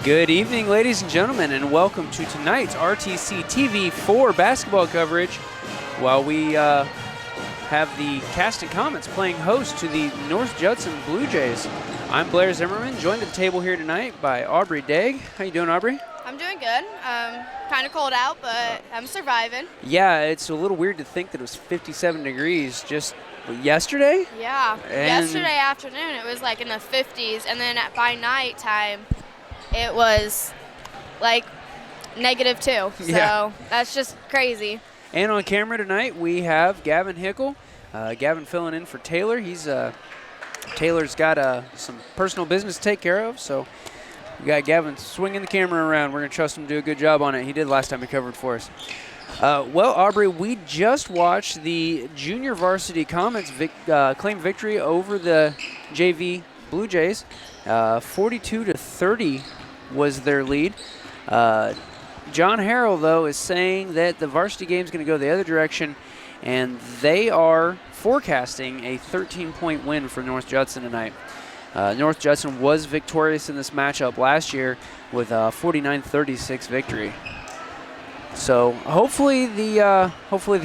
Good evening, ladies and gentlemen, and welcome to tonight's RTC TV4 basketball coverage. While we have the Caston Comets playing host to the North Judson Blue Jays. I'm Blair Zimmerman, joined at the table here tonight by Aubrey Degg. How you doing, Aubrey? I'm doing good. Kind of cold out, but I'm surviving. Yeah, it's a little weird to think that it was 57 degrees just yesterday. Yeah, yesterday afternoon it was like in the 50s, and then by night time it was like -2. So that's just crazy. And on camera tonight we have Gavin Hickle. Gavin filling in for Taylor. Taylor's got some personal business to take care of, so we got Gavin swinging the camera around. We're going to trust him to do a good job on it. He did last time he covered for us. Well, Aubrey, we just watched the junior varsity Comets claim victory over the JV Blue Jays. 42-30 was their lead. John Harrell, though, is saying that the varsity game is going to go the other direction, and they are forecasting a 13-point win for North Judson tonight. North Judson was victorious in this matchup last year with a 49-36 victory. So hopefully the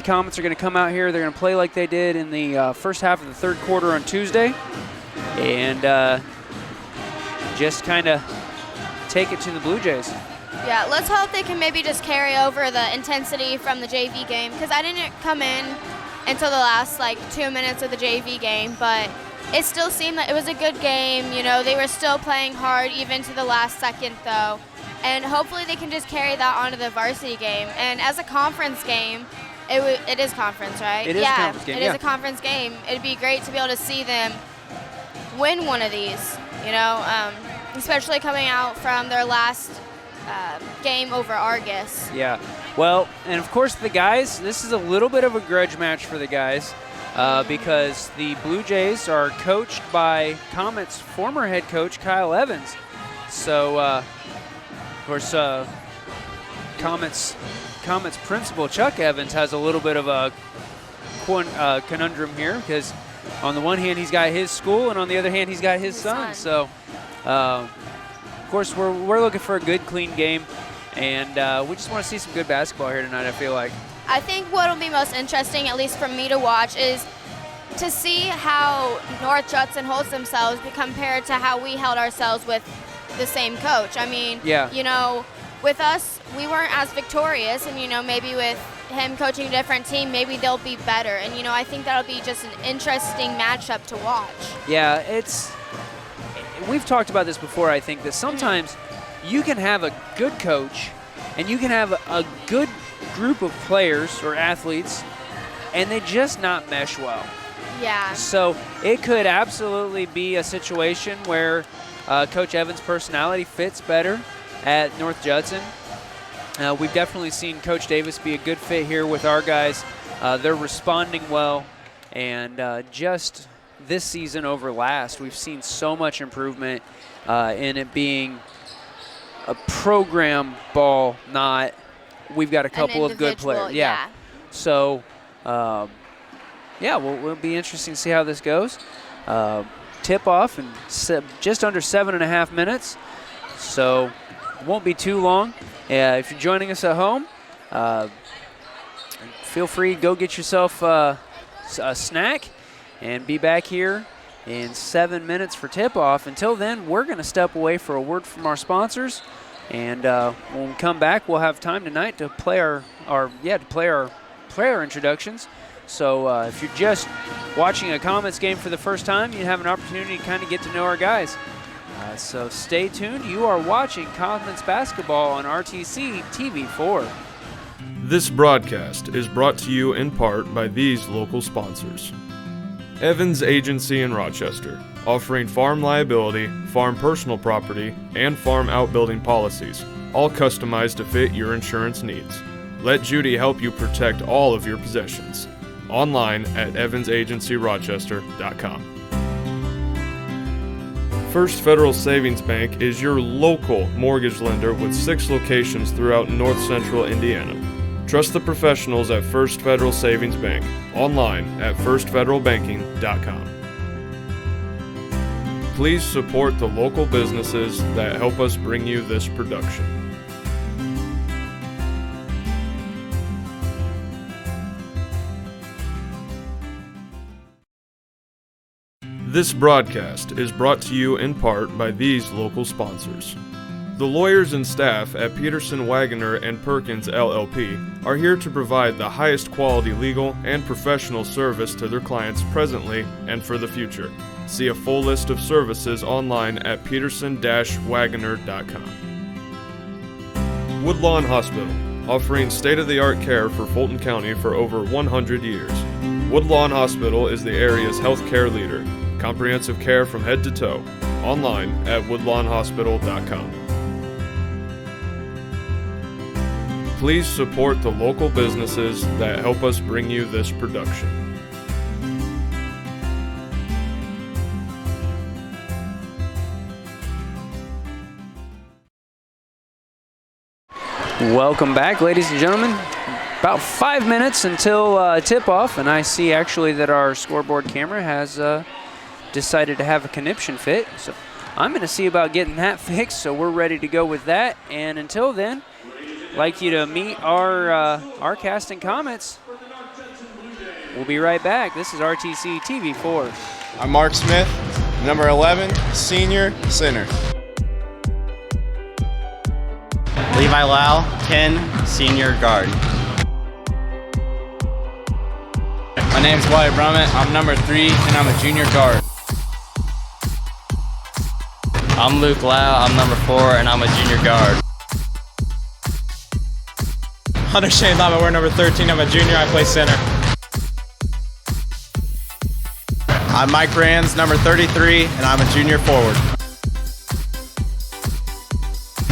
Comets are going to come out here. They're going to play like they did in the first half of the third quarter on Tuesday, and just kind of take it to the Blue Jays. Yeah, let's hope they can maybe just carry over the intensity from the JV game, because I didn't come in until the last 2 minutes of the JV game, but it still seemed like it was a good game. You know, they were still playing hard even to the last second, though, and hopefully they can just carry that onto the varsity game. And as a conference game, it is conference, right? It is a conference game. It is a conference game. It'd be great to be able to see them win one of these, especially coming out from their last game over Argus. Yeah. Well, and of course the guys, this is a little bit of a grudge match for the guys because the Blue Jays are coached by Comets' former head coach, Kyle Evans. So, of course, Comets principal, Chuck Evans, has a little bit of a conundrum here because on the one hand he's got his school and on the other hand he's got his son. So, of course, we're looking for a good, clean game, and we just want to see some good basketball here tonight, I feel like. I think what will be most interesting, at least for me to watch, is to see how North Judson holds themselves compared to how we held ourselves with the same coach. I mean, with us, we weren't as victorious, and, maybe with him coaching a different team, maybe they'll be better. And, I think that'll be just an interesting matchup to watch. Yeah, we've talked about this before, I think, that sometimes you can have a good coach and you can have a good group of players or athletes and they just not mesh well. Yeah. So it could absolutely be a situation where Coach Evans' personality fits better at North Judson. We've definitely seen Coach Davis be a good fit here with our guys. They're responding well, and just this season over last, we've seen so much improvement in it being a program ball, not we've got a couple of good players. Yeah. So, we'll be interesting to see how this goes. Tip off in just under 7.5 minutes, so it won't be too long. If you're joining us at home, feel free to go get yourself a snack and be back here in 7 minutes for tip-off. Until then, we're going to step away for a word from our sponsors, and when we come back, we'll have time tonight to play our player introductions. So if you're just watching a Comets game for the first time, you have an opportunity to kind of get to know our guys. So stay tuned. You are watching Comets basketball on RTC TV4. This broadcast is brought to you in part by these local sponsors. Evans Agency in Rochester, offering farm liability, farm personal property, and farm outbuilding policies, all customized to fit your insurance needs. Let Judy help you protect all of your possessions. Online at evansagencyrochester.com. First Federal Savings Bank is your local mortgage lender with 6 locations throughout north central Indiana. Trust the professionals at First Federal Savings Bank. Online at firstfederalbanking.com. Please support the local businesses that help us bring you this production. This broadcast is brought to you in part by these local sponsors. The lawyers and staff at Peterson, Wagoner and Perkins LLP are here to provide the highest quality legal and professional service to their clients presently and for the future. See a full list of services online at peterson-wagoner.com. Woodlawn Hospital, offering state-of-the-art care for Fulton County for over 100 years. Woodlawn Hospital is the area's healthcare leader. Comprehensive care from head to toe. Online at woodlawnhospital.com. Please support the local businesses that help us bring you this production. Welcome back, ladies and gentlemen. About 5 minutes until tip-off, and I see actually that our scoreboard camera has decided to have a conniption fit. So I'm going to see about getting that fixed, so we're ready to go with that. And until then, I'd like you to meet our Caston Comets. We'll be right back. This is RTC TV4. I'm Mark Smith, number 11, senior center. Levi Lau, 10, senior guard. My name's Wyatt Brummett. I'm number 3, and I'm a junior guard. I'm Luke Lau. I'm number 4, and I'm a junior guard. Hunter Shane Lama, we're number 13. I'm a junior. I play center. I'm Mike Rands, number 33, and I'm a junior forward.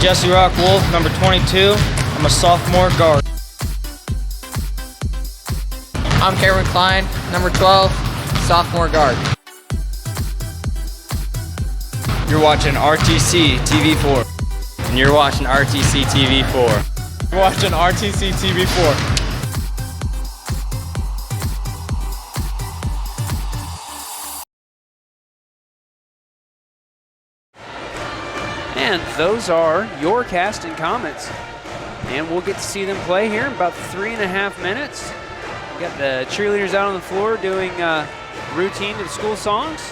Jesse Rock Wolf, number 22. I'm a sophomore guard. I'm Cameron Klein, number 12, sophomore guard. You're watching RTC TV4. And you're watching RTC TV4. We're watching RTC TV4. And those are your Caston Comets. And we'll get to see them play here in about 3.5 minutes. Got the cheerleaders out on the floor doing routine to the school songs.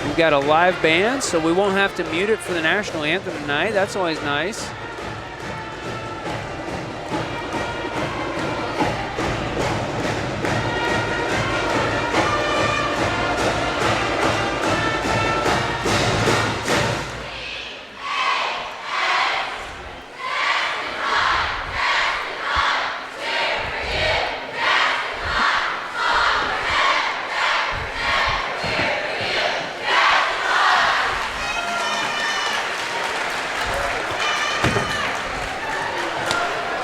We've got a live band, so we won't have to mute it for the national anthem tonight. That's always nice.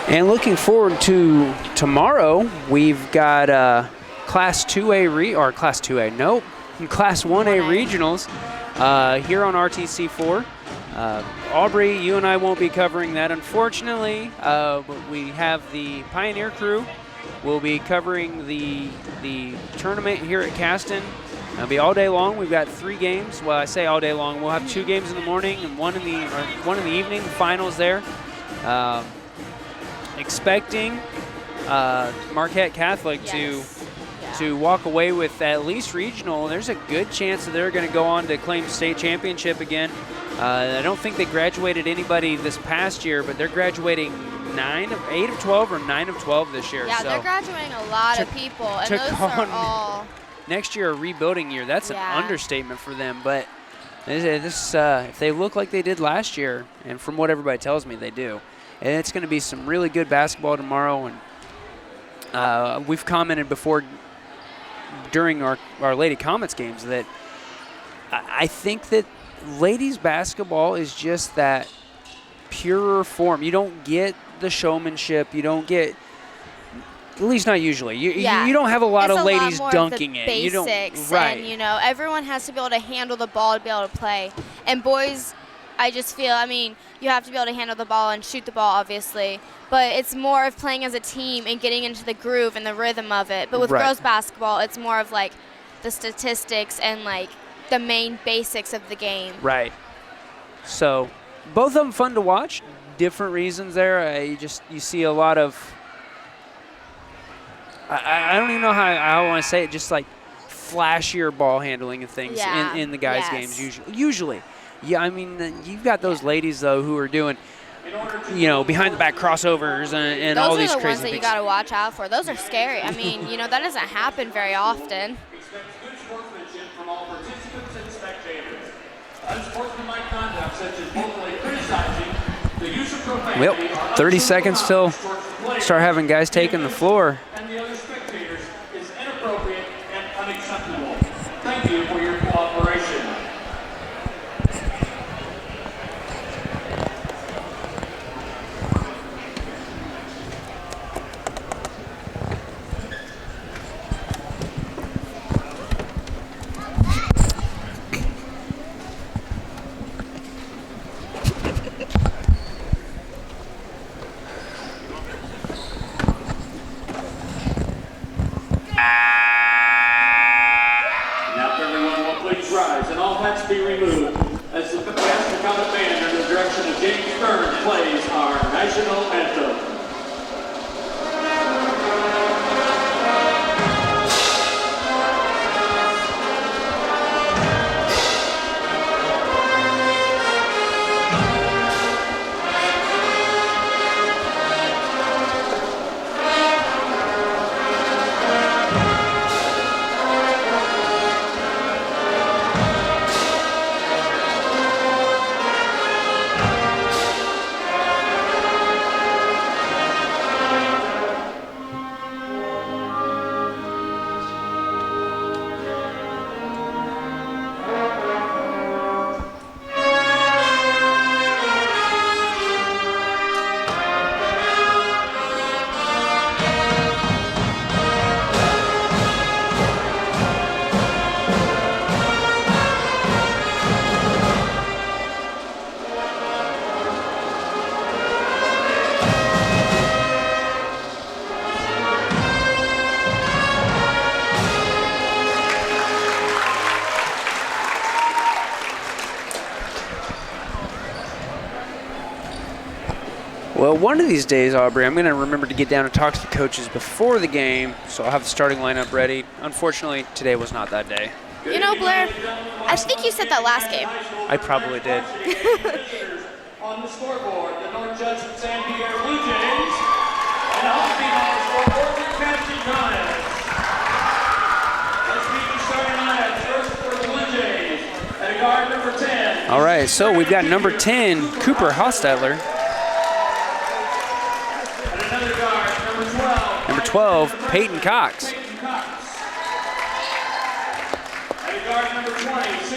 And looking forward to tomorrow, we've got Class 1A regionals here on RTC4. Aubrey, you and I won't be covering that, unfortunately. But we have the Pioneer crew. We'll be covering the tournament here at Caston. It'll be all day long. We've got 3 games. Well, I say all day long. We'll have 2 games in the morning and one in the evening. The finals there. Expecting Marquette Catholic to walk away with at least regional. There's a good chance that they're going to go on to claim state championship again. I don't think they graduated anybody this past year, but they're graduating 8 of 12 or 9 of 12 this year. Yeah, so they're graduating a lot of people, and those are all. Next year, a rebuilding year. That's an understatement for them. But this, if they look like they did last year, and from what everybody tells me, they do. And it's going to be some really good basketball tomorrow. And we've commented before during our Lady Comets games that I think that ladies basketball is just that purer form. You don't get the showmanship. You don't get, at least not usually. You don't have a lot of ladies dunking it. Basics, you don't, right? And everyone has to be able to handle the ball to be able to play. And boys, I just feel, you have to be able to handle the ball and shoot the ball, obviously. But it's more of playing as a team and getting into the groove and the rhythm of it. But with girls basketball, it's more of like the statistics and like the main basics of the game. Right. So both of them fun to watch. Different reasons there. You see a lot of. I don't even know how I want to say it. Just like flashier ball handling and things in the guys' games usually. Yeah, I mean you've got those ladies though who are doing, behind the back crossovers and all these crazy things. Those are the ones that you got to watch out for. Those are scary. I mean, that doesn't happen very often. Well, 30 seconds till start having guys taking the floor. And the other spectators is inappropriate and unacceptable. Thank you for your cooperation. Be removed as the Caston band under the direction of James Byrne plays our national anthem. Well, one of these days, Aubrey, I'm going to remember to get down and talk to the coaches before the game, so I'll have the starting lineup ready. Unfortunately, today was not that day. Blair, I think you said that last game. I probably did. On the scoreboard, the North Judson San Diego Blue Jays, and also on the scoreboard, the Caston Giants. Let's meet the starting lineup first for the Blue Jays, at guard number 10. All right, so we've got number 10, Cooper Hostetler. Number 12, Peyton Cox.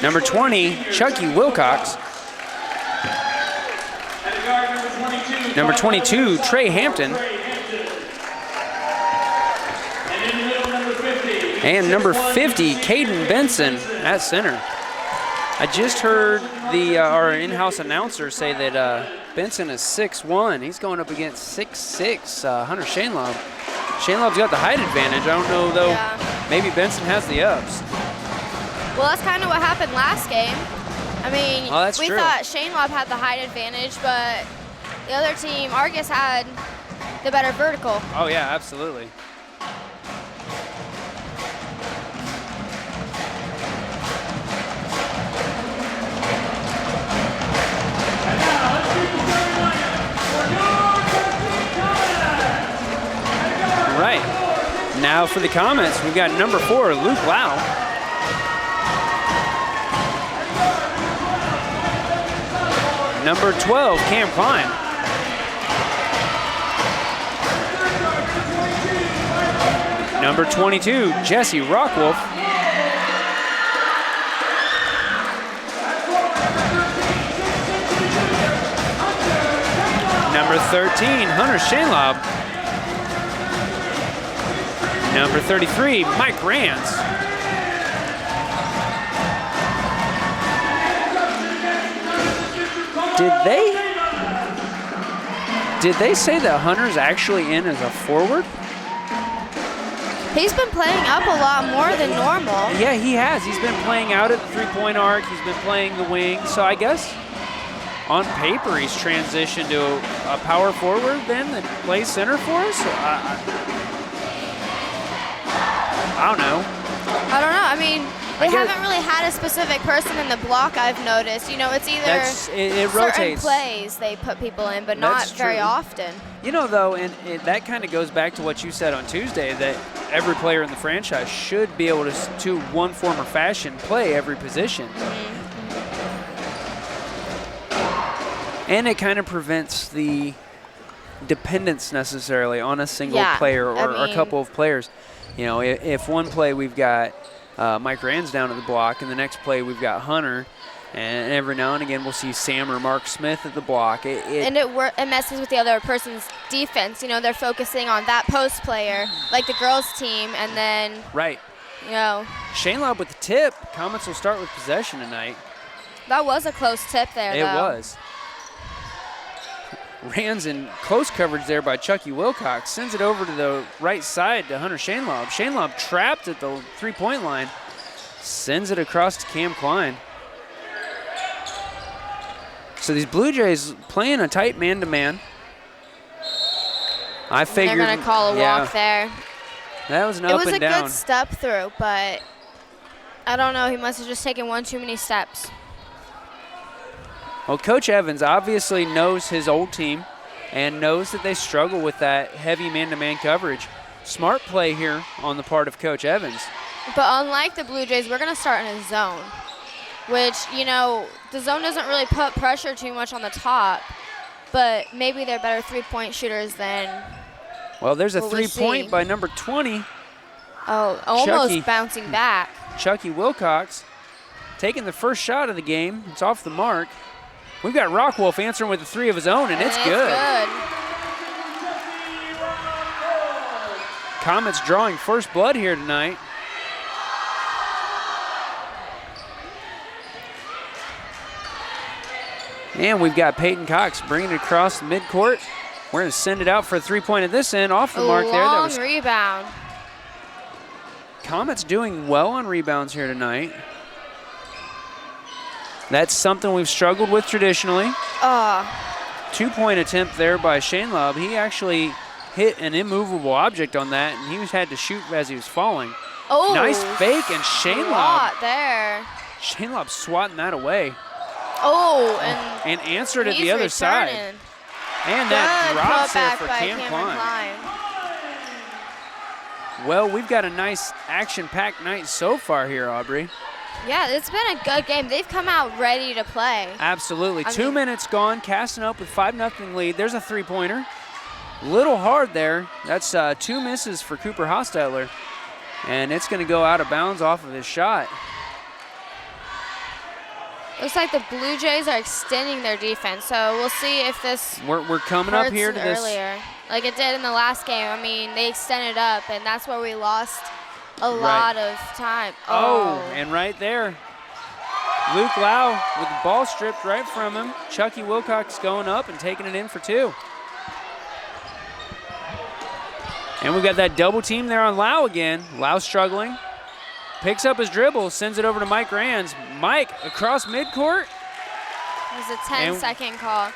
Number 20, Chucky Wilcox. Number 22, Trey Hampton. And number 50, Caden Benson at center. I just heard our in-house announcer say that Benson is 6'1". He's going up against 6'6", Hunter Shanelob. Shanelov's got the height advantage. I don't know, though. Yeah. Maybe Benson has the ups. Well, that's kind of what happened last game. I mean, we true. thought Shanelob had the height advantage, but the other team, Argus, had the better vertical. Oh, yeah, absolutely. Right. Now for the comments, we've got number 4, Luke Lau. Number 12, Cam Klein. Number 22, Jesse Rockwolf. Number 13, Hunter Shanelob. Number 33, Mike Rance. Did they say that Hunter's actually in as a forward? He's been playing up a lot more than normal. Yeah, he has. He's been playing out at the three-point arc. He's been playing the wing. So I guess on paper he's transitioned to a power forward then that plays center for us. I don't know. I don't know. I mean, they haven't really had a specific person in the block, I've noticed. You know, it's either it certain rotates. plays they put people in, but not very often. You know, though, and that kind of goes back to what you said on Tuesday, that every player in the franchise should be able to one form or fashion, play every position. And it kind of prevents the dependence necessarily on a single player or a couple of players. You know, if one play we've got Mike Rand's down at the block, and the next play we've got Hunter, and every now and again we'll see Sam or Mark Smith at the block. And it messes with the other person's defense. You know, they're focusing on that post player, like the girls' team, and then you know. Shane Lobb with the tip. Comets will start with possession tonight. That was a close tip there, It was. Rand's in close coverage there by Chucky Wilcox. Sends it over to the right side to Hunter Shane Lobb. Shane Lobb trapped at the three-point line. Sends it across to Cam Klein. So these Blue Jays playing a tight man-to-man. I figured they're going to call a walk there. That was an up and down. It was a good step through, but I don't know. He must have just taken one too many steps. Well, Coach Evans obviously knows his old team and knows that they struggle with that heavy man-to-man coverage. Smart play here on the part of Coach Evans. But unlike the Blue Jays, we're going to start in a zone, which, you know, the zone doesn't really put pressure too much on the top, but maybe they're better three-point shooters than Well, there's a three-point by number 20. Oh, almost Chucky, bouncing back. Chucky Wilcox taking the first shot of the game. It's off the mark. We've got Rockwolf answering with a three of his own, and it's good. Comets drawing first blood here tonight. And we've got Peyton Cox bringing it across the midcourt. We're going to send it out for a three-point at this end, off the mark there. That was rebound. Comets doing well on rebounds here tonight. That's something we've struggled with traditionally. Two-point attempt there by Shane Lobb. He actually hit an immovable object on that, and he had to shoot as he was falling. Oh, nice fake, and Shane Lobb. There. Shane Lobb swatting that away. Oh, and answered at the other side. And that drops there for Cam Klein. Well, we've got a nice action-packed night so far here, Aubrey. Yeah, it's been a good game. They've come out ready to play. Absolutely. 2 minutes gone. Caston up with 5-0 lead. There's a three-pointer. Little hard there. That's two misses for Cooper Hostetler. And it's going to go out of bounds off of his shot. Looks like the Blue Jays are extending their defense, so we'll see if this We're coming up here to this. Earlier, like it did in the last game. I mean, they extended up, and that's where we lost a lot of time. Oh, and right there, Luke Lau with the ball stripped right from him. Chucky Wilcox going up and taking it in for two. And we've got that double team there on Lau again. Lau struggling. Picks up his dribble, sends it over to Mike Rands. Mike across midcourt. It was a 10-second call.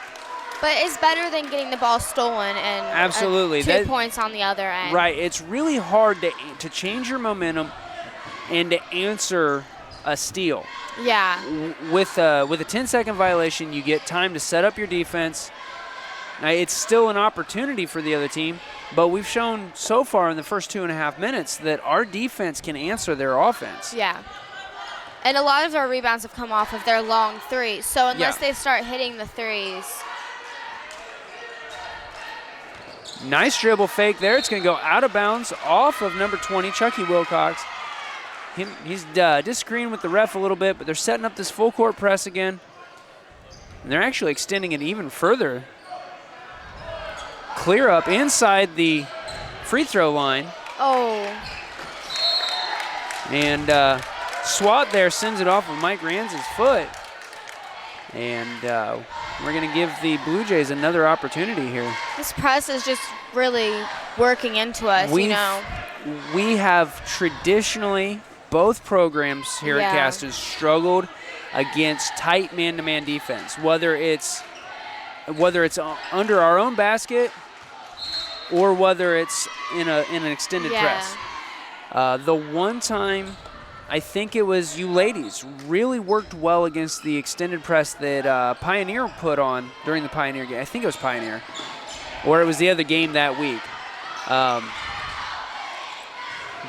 But it's better than getting the ball stolen and absolutely 2 points on the other end. Right. It's really hard to change your momentum and to answer a steal. Yeah. With a 10-second violation, you get time to set up your defense. Now, it's still an opportunity for the other team, but we've shown so far in the first 2.5 minutes that our defense can answer their offense. Yeah. And a lot of our rebounds have come off of their long threes, so unless they start hitting the threes. Nice dribble fake there. It's going to go out of bounds off of number 20, Chucky Wilcox. He's disagreeing with the ref a little bit, but they're setting up this full court press again. And they're actually extending it even further. Clear up inside the free throw line. Oh. And Swat there sends it off with Mike Rands' foot. And we're going to give the Blue Jays another opportunity here. This press is just really working into us, you know. we have traditionally, both programs here at Caston, struggled against tight man-to-man defense, whether it's under our own basket or whether it's in an extended press. The one time, I think it was you ladies really worked well against the extended press that Pioneer put on during the Pioneer game. I think it was Pioneer, or it was the other game that week.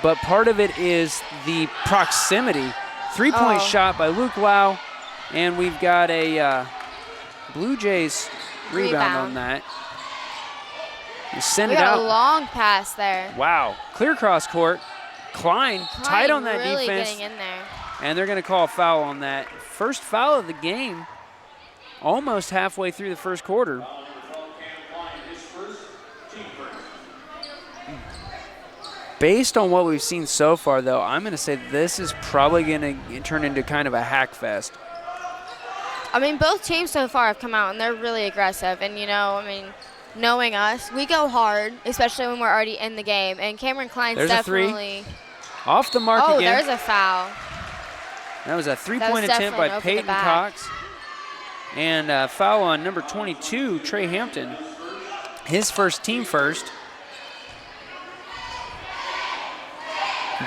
But part of it is the proximity. Three-point shot by Luke Lau, and we've got a Blue Jays rebound on that. You send it out. We got a long pass there. Wow. Clear cross court. Klein tight on that really defense. Getting in there. And they're going to call a foul on that. First foul of the game, almost halfway through the first quarter. Based on what we've seen so far, though, I'm going to say this is probably going to turn into kind of a hack fest. I mean, both teams so far have come out, and they're really aggressive. And, you know, I mean, knowing us, we go hard, especially when we're already in the game. And Cameron Klein's definitely... Three. Off the mark again. Oh, there's a foul. That was a three-point attempt by Peyton Cox. And foul on number 22, Trey Hampton. His first, team first.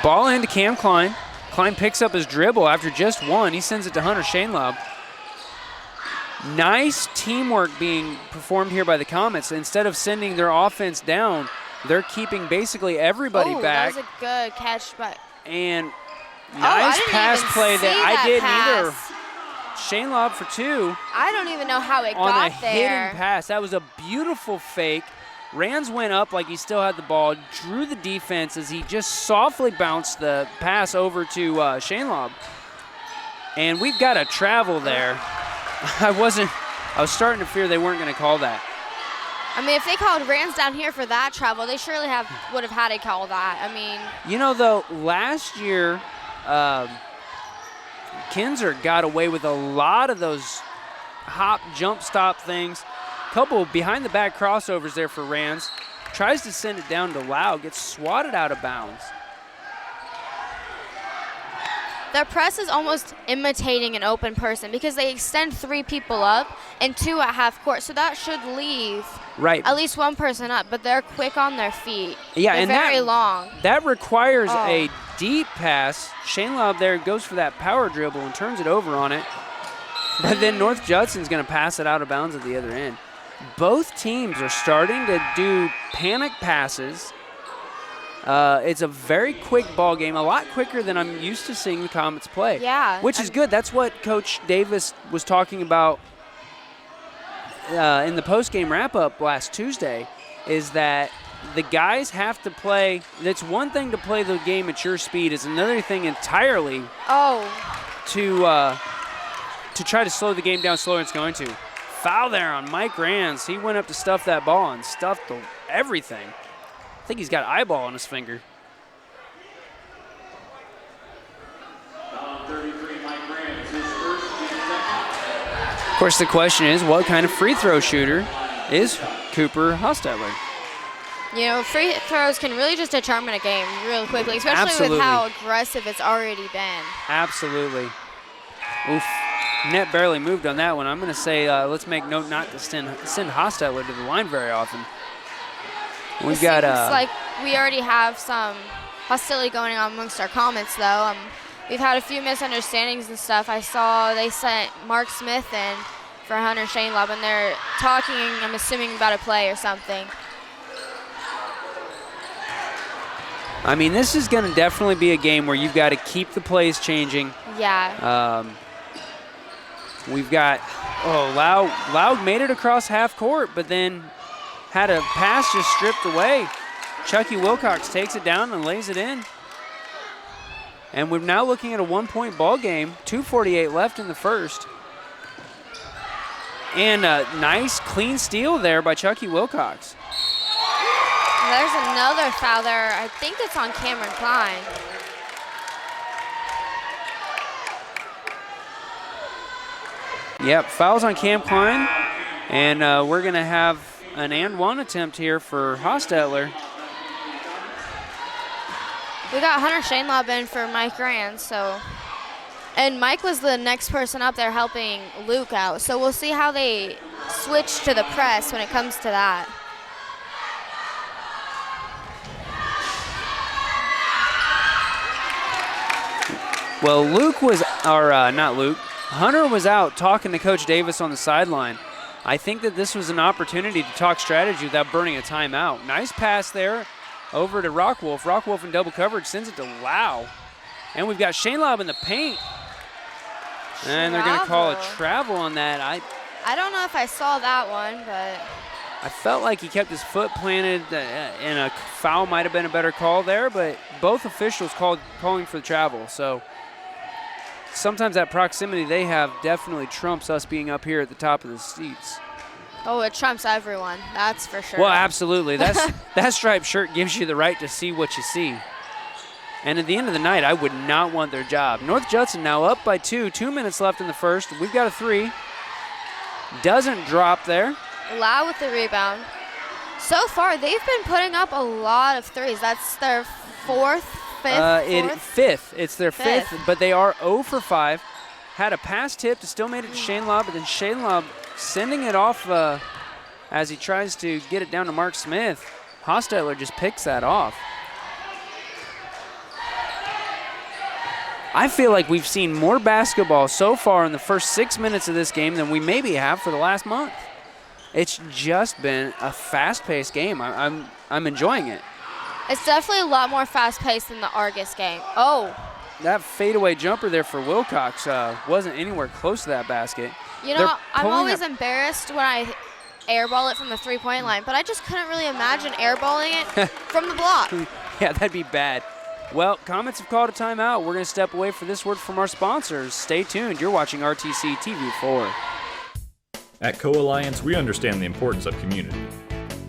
Ball into Cam Klein. Klein picks up his dribble after just one. He sends it to Hunter Shainlaub. Nice teamwork being performed here by the Comets. Instead of sending their offense down, they're keeping basically everybody back. That was a good catch. And nice pass play that I didn't either. Shainlaub for two. I don't even know how it got there. On a hidden pass. That was a beautiful fake. Rands went up like he still had the ball, drew the defense as he just softly bounced the pass over to Shainlaub. And we've got a travel there. I was starting to fear they weren't going to call that. I mean, if they called Rands down here for that travel, they surely would have had to call that. I mean. You know, though, last year, Kinzer got away with a lot of those hop, jump, stop things. Couple behind-the-back crossovers there for Rands. Tries to send it down to Lau, gets swatted out of bounds. Their press is almost imitating an open person because they extend three people up and two at half court, so that should leave at least one person up, but they're quick on their feet. Yeah, they're and very long. That requires a deep pass. Shainlaub there goes for that power dribble and turns it over on it, but then North Judson's going to pass it out of bounds at the other end. Both teams are starting to do panic passes. It's a very quick ball game, a lot quicker than I'm used to seeing the Comets play. Yeah. Which is good. That's what Coach Davis was talking about in the postgame wrap-up last Tuesday, is that the guys have to play. It's one thing to play the game at your speed. It's another thing entirely to try to slow the game down slower than it's going to. Foul there on Mike Rands. He went up to stuff that ball and stuffed everything. I think he's got an eyeball on his finger. Of course, the question is, what kind of free throw shooter is Cooper Hostetler? You know, free throws can really just determine a game real quickly, especially with how aggressive it's already been. Absolutely. Oof. Net barely moved on that one. I'm going to say let's make note not to send Hostetler to the line very often. We've got like we already have some hostility going on amongst our Comets, though. We've had a few misunderstandings and stuff. I saw they sent Mark Smith in for Hunter Shainlaub, and they're talking, I'm assuming, about a play or something. I mean, this is going to definitely be a game where you've got to keep the plays changing. Yeah. We've got, Loud made it across half court, but then had a pass just stripped away. Chucky Wilcox takes it down and lays it in. And we're now looking at a one-point ball game, 2:48 left in the first. And a nice clean steal there by Chucky Wilcox. There's another foul there. I think it's on Cameron Klein. Yep, fouls on Cam Klein. And we're going to have an and one attempt here for Hostetler. We got Hunter Shainlaub in for Mike Rand, so. And Mike was the next person up there helping Luke out. So we'll see how they switch to the press when it comes to that. Well, Hunter was out talking to Coach Davis on the sideline. I think that this was an opportunity to talk strategy without burning a timeout. Nice pass there over to Rockwolf. Rockwolf in double coverage sends it to Lau. And we've got Shainlaub in the paint. And they're going to call a travel on that. I don't know if I saw that one, but. I felt like he kept his foot planted, and a foul might have been a better call there, but both officials calling for the travel. So sometimes that proximity they have definitely trumps us being up here at the top of the seats. Oh, it trumps everyone. That's for sure. Well, absolutely. That striped shirt gives you the right to see what you see. And at the end of the night, I would not want their job. North Judson now up by 2. 2 minutes left in the first. We've got a 3. Doesn't drop there. Lau with the rebound. So far, they've been putting up a lot of threes. That's their fifth. It's their fifth, but they are 0 for 5. Had a pass tip to still made it to Shainlaub, but then Shainlaub sending it off as he tries to get it down to Mark Smith. Hostetler just picks that off. I feel like we've seen more basketball so far in the first 6 minutes of this game than we maybe have for the last month. It's just been a fast-paced game. I'm enjoying it. It's definitely a lot more fast-paced than the Argus game. Oh. That fadeaway jumper there for Wilcox wasn't anywhere close to that basket. You know, I'm always embarrassed when I airball it from the three-point line, but I just couldn't really imagine airballing it from the block. Yeah, that'd be bad. Well, Comets have called a timeout. We're going to step away for this word from our sponsors. Stay tuned. You're watching RTC TV4. At Co-Alliance, we understand the importance of community.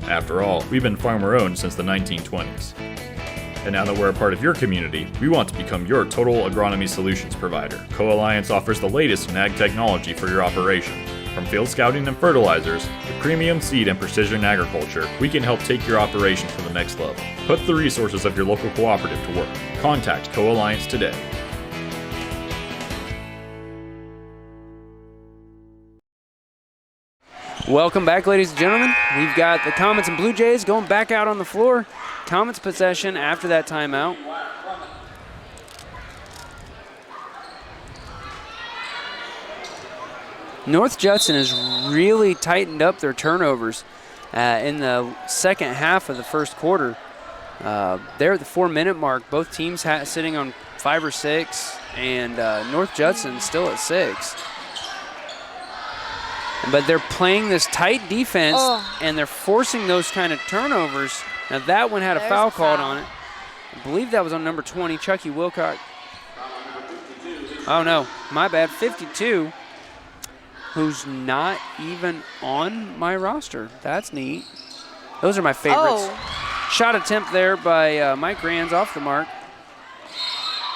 After all, we've been farmer-owned since the 1920s. And now that we're a part of your community, we want to become your total agronomy solutions provider. Co-Alliance offers the latest in ag technology for your operation. From field scouting and fertilizers to premium seed and precision agriculture, we can help take your operation to the next level. Put the resources of your local cooperative to work. Contact Co-Alliance today. Welcome back, ladies and gentlemen. We've got the Comets and Blue Jays going back out on the floor. Comets possession after that timeout. North Judson has really tightened up their turnovers in the second half of the first quarter. They're at the 4-minute mark. Both teams sitting on 5 or 6, and North Judson still at 6. But they're playing this tight defense, and they're forcing those kind of turnovers. Now that one had a foul called on it. I believe that was on number 20, Chucky Wilcox. Oh no, my bad, 52, who's not even on my roster. That's neat. Those are my favorites. Shot attempt there by Mike Rands off the mark.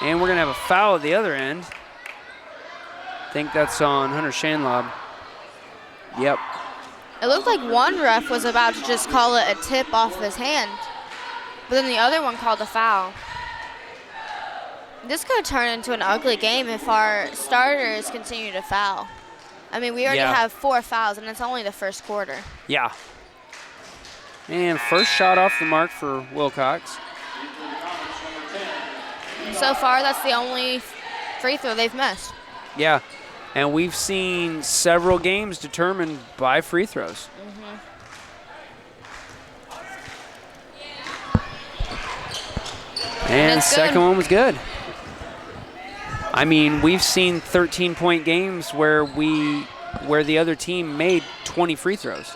And we're gonna have a foul at the other end. I think that's on Hunter Shainlaub. Yep. It looked like one ref was about to just call it a tip off of his hand, but then the other one called a foul. This could turn into an ugly game if our starters continue to foul. I mean, we already have 4 fouls, and it's only the first quarter. Yeah. And first shot off the mark for Wilcox. So far, that's the only free throw they've missed. Yeah. And we've seen several games determined by free throws. And the second one was good. I mean, we've seen 13-point games where the other team made 20 free throws.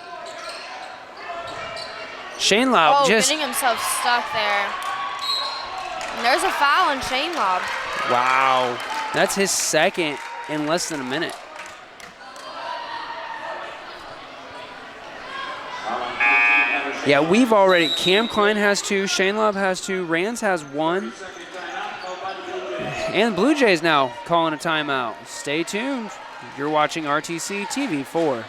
Shainlaub getting himself stuck there. And there's a foul on Shainlaub. Wow. That's his second in less than a minute. Yeah, we've already, Cam Klein has 2, Shainlaub has 2, Rands has 1. And Blue Jays now calling a timeout. Stay tuned. You're watching RTC TV4.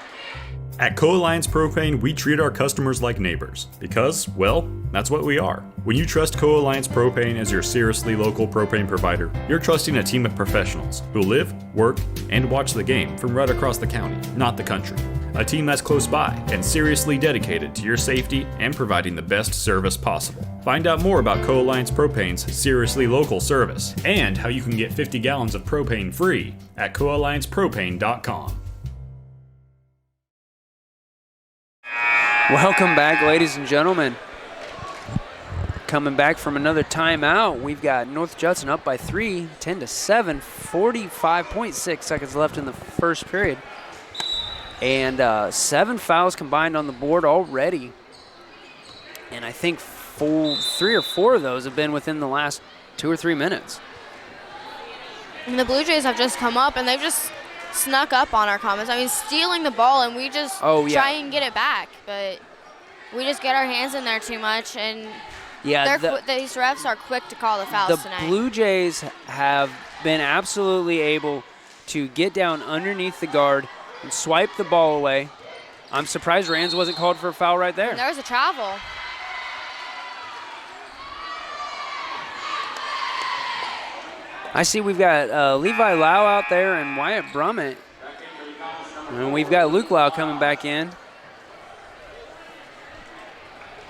At Co-Alliance Propane, we treat our customers like neighbors because, well, that's what we are. When you trust Co-Alliance Propane as your seriously local propane provider, you're trusting a team of professionals who live, work, and watch the game from right across the county, not the country. A team that's close by and seriously dedicated to your safety and providing the best service possible. Find out more about Co-Alliance Propane's seriously local service and how you can get 50 gallons of propane free at coalliancepropane.com. Welcome back, ladies and gentlemen. Coming back from another timeout, we've got North Judson up by 3, 10-7, 45.6 seconds left in the first period. And 7 fouls combined on the board already. And I think 3 or 4 of those have been within the last 2 or 3 minutes. And the Blue Jays have just come up, and they've just snuck up on our Comets. I mean, stealing the ball, and we just try and get it back. But we just get our hands in there too much, and these refs are quick to call the fouls tonight. The Blue Jays have been absolutely able to get down underneath the guard and swipe the ball away. I'm surprised Rands wasn't called for a foul right there. And there was a travel. I see we've got Levi Lau out there and Wyatt Brummett. And we've got Luke Lau coming back in.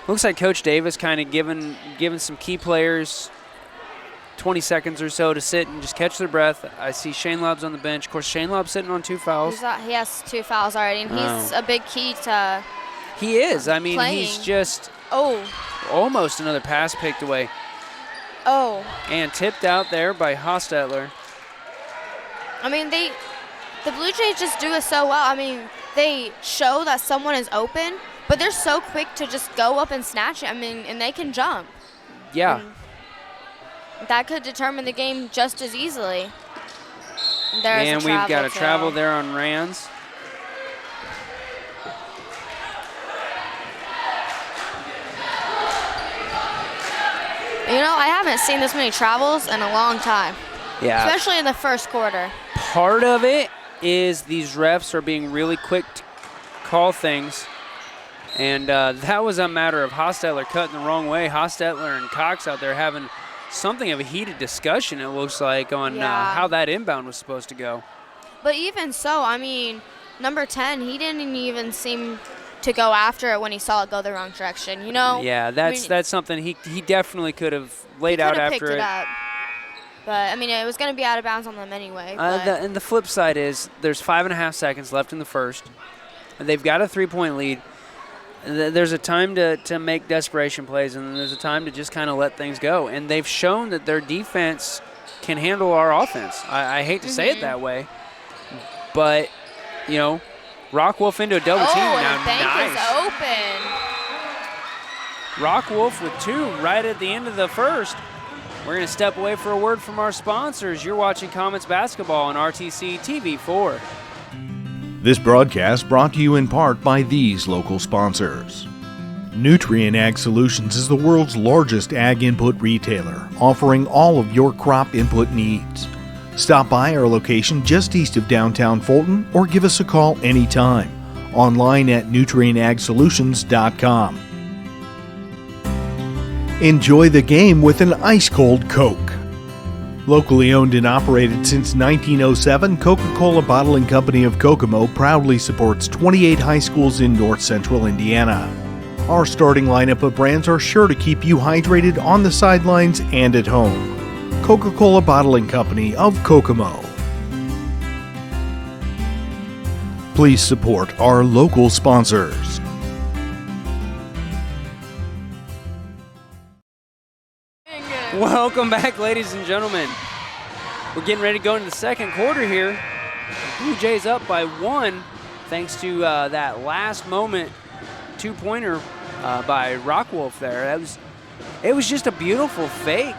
Looks like Coach Davis kind of giving some key players 20 seconds or so to sit and just catch their breath. I see Shane Lobb's on the bench. Of course, Shane Lobb's sitting on 2 fouls. He has 2 fouls already, and he's a big key to He is. I mean, playing. He's just almost another pass picked away. And tipped out there by Hostetler. I mean, the Blue Jays just do it so well. I mean, they show that someone is open, but they're so quick to just go up and snatch it. I mean, and they can jump. Yeah. And that could determine the game just as easily. And we've got a travel there on Rands. You know, I haven't seen this many travels in a long time. Yeah. Especially in the first quarter. Part of it is these refs are being really quick to call things. And that was a matter of Hostetler cutting the wrong way. Hostetler and Cox out there having something of a heated discussion, it looks like, on how that inbound was supposed to go. But even so, I mean, number 10, he didn't even seem to go after it when he saw it go the wrong direction, you know? Yeah, that's something he definitely could have laid out after picked it up. But, I mean, it was going to be out of bounds on them anyway. And the flip side is there's 5.5 seconds left in the first. They've got a 3-point lead. There's a time to make desperation plays, and then there's a time to just kind of let things go. And they've shown that their defense can handle our offense. I hate to say it that way, but, you know, Rock Wolf into a double team now. And the bank is open. Rock Wolf with 2 right at the end of the first. We're going to step away for a word from our sponsors. You're watching Comets Basketball on RTC TV4. This broadcast brought to you in part by these local sponsors. Nutrien Ag Solutions is the world's largest ag input retailer, offering all of your crop input needs. Stop by our location just east of downtown Fulton or give us a call anytime. Online at nutrienagsolutions.com. Enjoy the game with an ice-cold Coke. Locally owned and operated since 1907, Coca-Cola Bottling Company of Kokomo proudly supports 28 high schools in north central Indiana. Our starting lineup of brands are sure to keep you hydrated on the sidelines and at home. Coca-Cola Bottling Company of Kokomo. Please support our local sponsors. Welcome back, ladies and gentlemen. We're getting ready to go into the second quarter here. Blue Jays up by 1 thanks to that last moment 2-pointer by Rockwolf there. It was just a beautiful fake.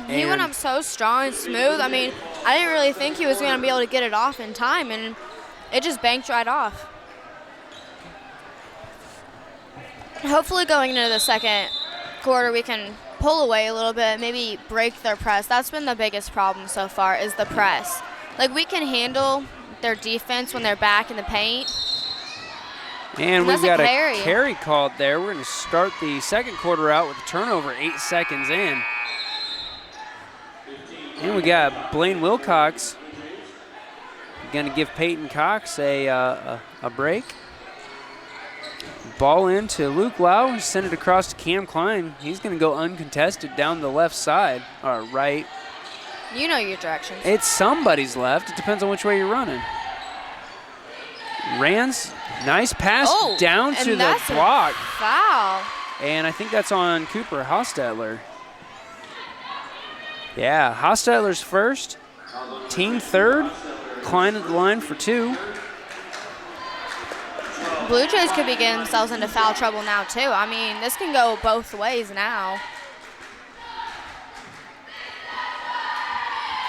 He went up so strong and smooth. I mean, I didn't really think he was going to be able to get it off in time, and it just banked right off. Hopefully going into the second quarter, we can pull away a little bit, maybe break their press. That's been the biggest problem so far, is the press. Like, we can handle their defense when they're back in the paint, And we've that's got a carry called there. We're going to start the second quarter out with a turnover 8 seconds in. And we got Blaine Wilcox going to give Peyton Cox a break. Ball into Luke Lau, send it across to Cam Klein. He's going to go uncontested down the left side, or right. You know your directions. It's somebody's left. It depends on which way you're running. Rands, nice pass down to the block. Foul. And I think that's on Cooper Hostetler. Yeah, Hostetler's first, team third. Klein at the line for 2. Blue Jays could be getting themselves into foul trouble now, too. I mean, this can go both ways now.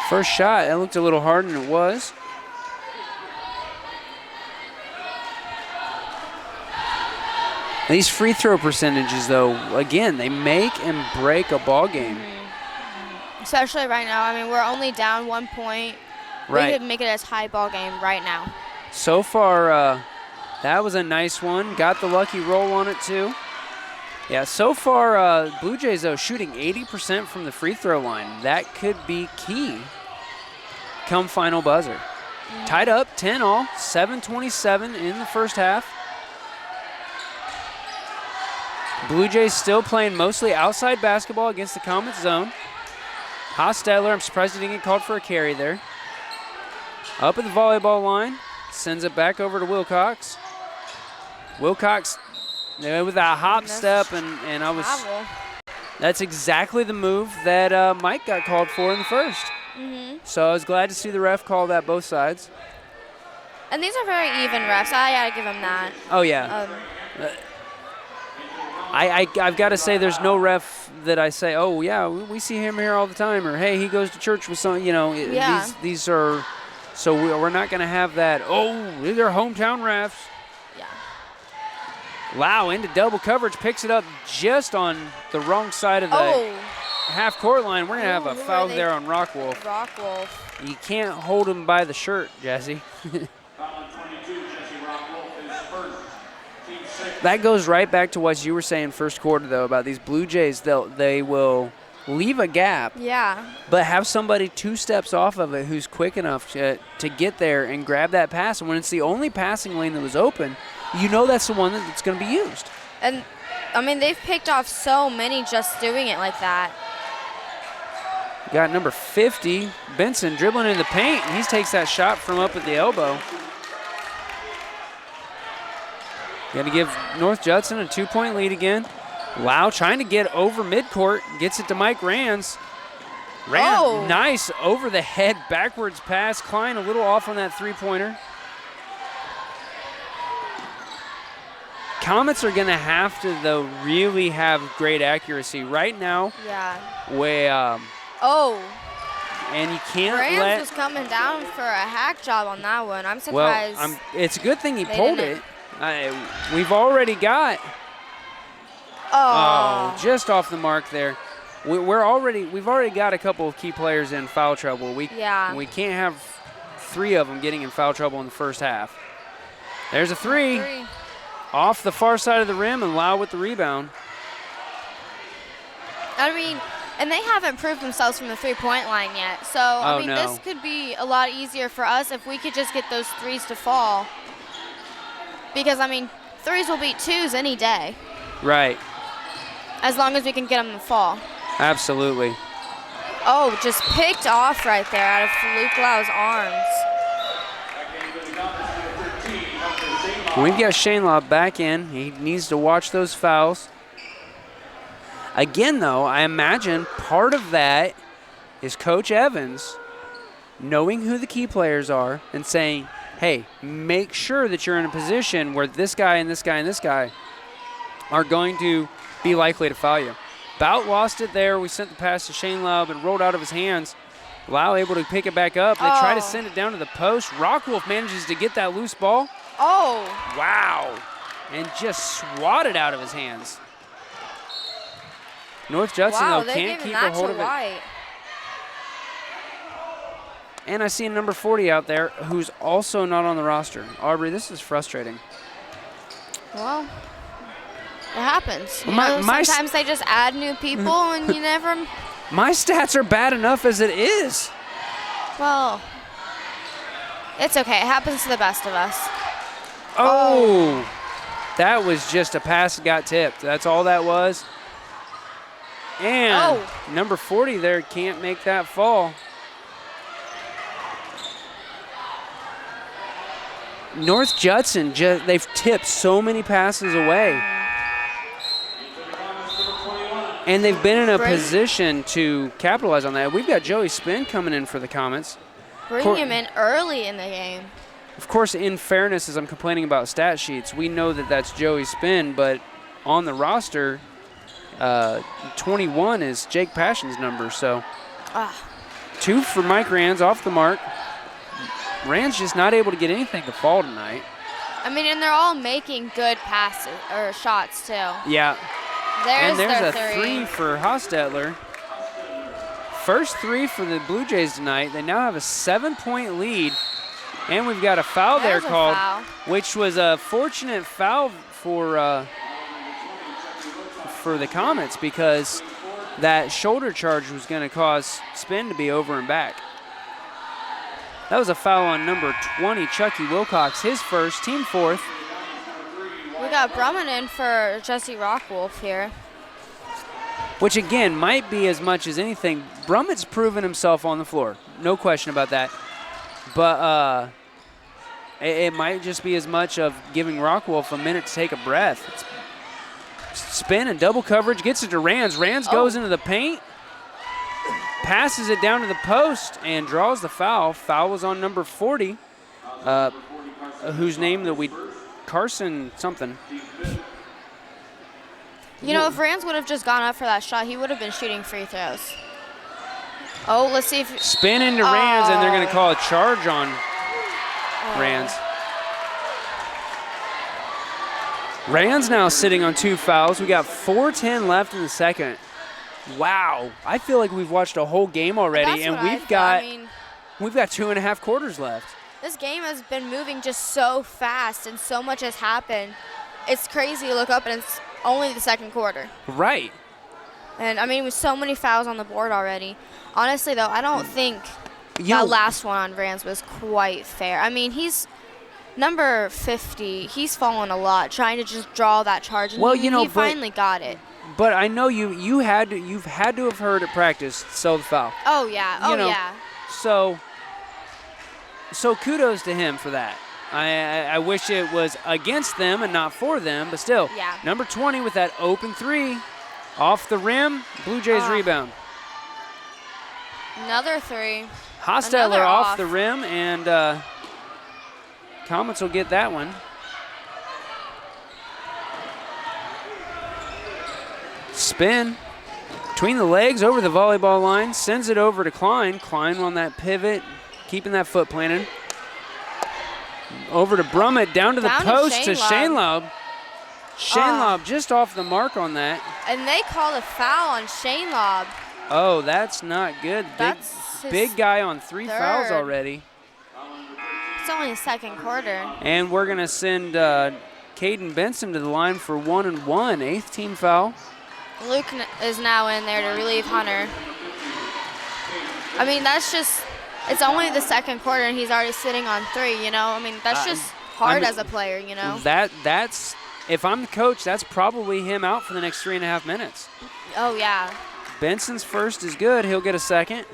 First shot, it looked a little hard, and it was. These free throw percentages, though, again, they make and break a ball game. Especially right now. I mean, we're only down 1 point. Right. We could make it as high ball game right now. So far, that was a nice one. Got the lucky roll on it, too. Yeah, so far, Blue Jays, though, shooting 80% from the free throw line. That could be key come final buzzer. Tied up, 10 all, 7:27 in the first half. Blue Jays still playing mostly outside basketball against the Comet zone. Hostetler, I'm surprised he didn't get called for a carry there. Up at the volleyball line, sends it back over to Wilcox. Wilcox with a hop step, and I was. That's exactly the move that Mike got called for in the first. So I was glad to see the ref call that both sides. And these are very even refs. I gotta give them that. Oh yeah. I've got to say, there's no ref that I say, oh yeah, we see him here all the time, or hey, he goes to church with some. You know, these are. So we're not going to have that, oh, these are hometown refs. Yeah. Lau into double coverage, picks it up just on the wrong side of the half-court line. We're going to have a foul there on Rockwolf. Rockwolf. You can't hold him by the shirt, Jesse. That goes right back to what you were saying first quarter, though, about these Blue Jays. They will leave a gap, but have somebody 2 steps off of it who's quick enough to get there and grab that pass. And when it's the only passing lane that was open, you know that's the one that's going to be used. And, I mean, they've picked off so many just doing it like that. Got number 50, Benson, dribbling in the paint, and he takes that shot from up at the elbow. Got to give North Judson a 2-point lead again. Lau trying to get over midcourt, gets it to Mike Rands. Nice over the head backwards pass. Klein a little off on that 3-pointer. Comets are going to have to, though, really have great accuracy right now. Yeah. And you can't Rands was coming down for a hack job on that one. I'm surprised. Well, it's a good thing he pulled it. We've already got. Just off the mark there. We've already got a couple of key players in foul trouble. We can't have 3 of them getting in foul trouble in the first half. There's a 3 off the far side of the rim, and Lau with the rebound. I mean, and they haven't proved themselves from the 3-point line yet. So I mean, this could be a lot easier for us if we could just get those 3s to fall. Because I mean, 3s will beat 2s any day. Right. As long as we can get them to fall. Absolutely. Just picked off right there out of Luke Lau's arms. We've got Shane Lau back in. He needs to watch those fouls. Again, though, I imagine part of that is Coach Evans knowing who the key players are and saying, hey, make sure that you're in a position where this guy and this guy and this guy are going to be likely to foul you. Bout lost it there. We sent the pass to Shane Lau, but rolled out of his hands. Lau able to pick it back up. They try to send it down to the post. Rockwolf manages to get that loose ball. Wow. And just swatted out of his hands. North Judson, though, can't keep a hold of it. And I see a number 40 out there who's also not on the roster. Aubrey, this is frustrating. Well, it happens. Sometimes they just add new people, and you never. My stats are bad enough as it is. Well, it's okay. It happens to the best of us. Oh, that was just a pass that got tipped. That's all that was. And number 40 there can't make that fall. North Judson, they've tipped so many passes away. And they've been in a position to capitalize on that. We've got Joey Spin coming in for the comments. Bring him in early in the game. Of course, in fairness, as I'm complaining about stat sheets, we know that that's Joey Spin, but on the roster, 21 is Jake Passion's number. So 2 for Mike Rands off the mark. Rand's just not able to get anything to fall tonight. I mean, and they're all making good passes or shots too. Yeah. There's a 3 for Hostetler. First 3 for the Blue Jays tonight. They now have a 7-point lead. And we've got a foul there called, which was a fortunate foul for the Comets because that shoulder charge was going to cause Spin to be over and back. That was a foul on number 20, Chucky Wilcox, his first, team 4th. We got Brumman in for Jesse Rockwolf here. Which, again, might be as much as anything. Brumman's proven himself on the floor. No question about that. But it might just be as much of giving Rockwolf a minute to take a breath. Spin and double coverage, gets it to Rands. Rands goes into the paint, passes it down to the post, and draws the foul. Foul was on number 40, whose name that Carson something. You know, if Rands would have just gone up for that shot, he would have been shooting free throws. Oh, let's see if... Spin into Rands, and they're going to call a charge on Rands. Rands now sitting on 2 fouls. We got 4:10 left in the second. Wow. I feel like we've watched a whole game already, and we've got 2.5 quarters left. This game has been moving just so fast, and so much has happened. It's crazy to look up, and it's only the second quarter. Right. And, I mean, with so many fouls on the board already. Honestly, though, I don't think that last one on Rands was quite fair. I mean, he's number 50. He's fallen a lot trying to just draw that charge, and he finally got it. But I know you've had to have heard at practice, sell the foul. Oh, yeah. Yeah. So kudos to him for that. I wish it was against them and not for them, but still. Yeah. Number 20 with that open 3. Off the rim, Blue Jays rebound. Another 3. Hostetler off the rim, and Comets will get that one. Spin between the legs over the volleyball line, sends it over to Klein. Klein on that pivot, keeping that foot planted. Over to Brummett, down to the post to Shanelob. Shanelob just off the mark on that. And they called a foul on Shanelob. Oh, that's not good. Big guy on 3 fouls already. It's only the second quarter. And we're going to send Caden Benson to the line for 1 and 1, 8th team foul. Luke is now in there to relieve Hunter. I mean, it's only the second quarter, and he's already sitting on 3, you know? I mean, that's just hard as a player, you know? That's if I'm the coach, that's probably him out for the next 3.5 minutes. Oh, yeah. Benson's first is good. He'll get a second.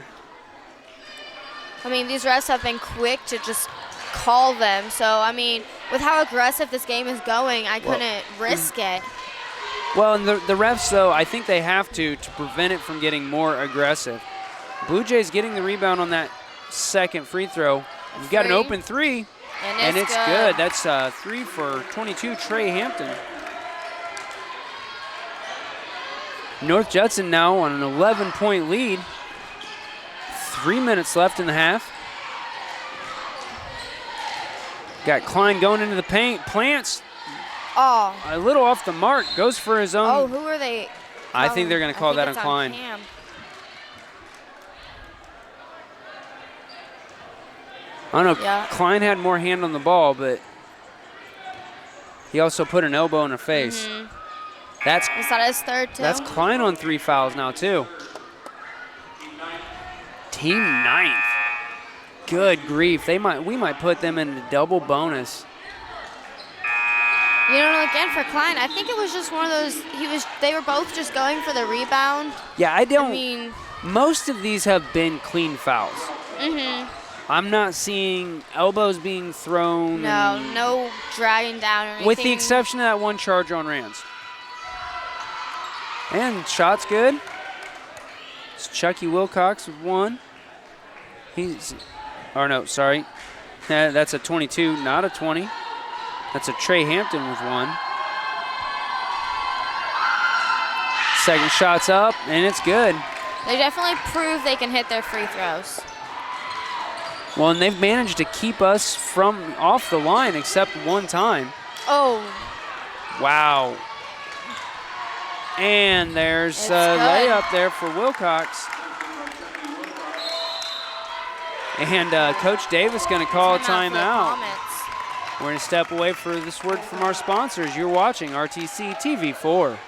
I mean, these refs have been quick to just call them. So, I mean, with how aggressive this game is going, I couldn't risk it. Well, and the refs, though, I think they have to prevent it from getting more aggressive. Blue Jays getting the rebound on that second free throw. We've got an open 3, and it's good. That's 3 for 22, Trey Hampton. North Judson now on an 11-point lead. 3 minutes left in the half. Got Klein going into the paint, plants. Oh. A little off the mark, goes for his own. Oh, who are they? I think they're going to call that on Klein. I don't know, Klein had more hand on the ball, but He also put an elbow in her face. Mm-hmm. Is that his third, too? That's Klein on 3 fouls now, too. Team 9th. Good grief. We might put them in the double bonus. You know, again, for Klein, I think it was just one of those, they were both just going for the rebound. Yeah, I mean, most of these have been clean fouls. Mm-hmm. I'm not seeing elbows being thrown. No dragging down or anything. With the exception of that one charge on Rands. And shot's good. It's Chucky Wilcox with 1. That's a 22, not a 20. That's a Trey Hampton with 1. Second shot's up, and it's good. They definitely prove they can hit their free throws. Well, and they've managed to keep us from off the line except one time. Oh. Wow. And there's a layup there for Wilcox. And Coach Davis going to call a timeout. We're going to step away for this word from our sponsors. You're watching RTC TV4.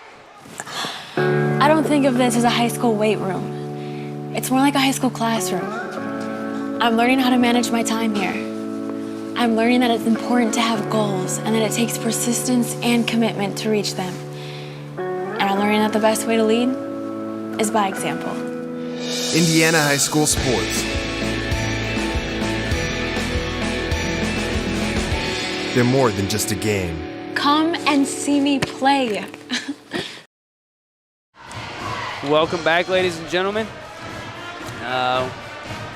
I don't think of this as a high school weight room. It's more like a high school classroom. I'm learning how to manage my time here. I'm learning that it's important to have goals and that it takes persistence and commitment to reach them. And I'm learning that the best way to lead is by example. Indiana High School Sports. They're more than just a game. Come and see me play. Welcome back, ladies and gentlemen.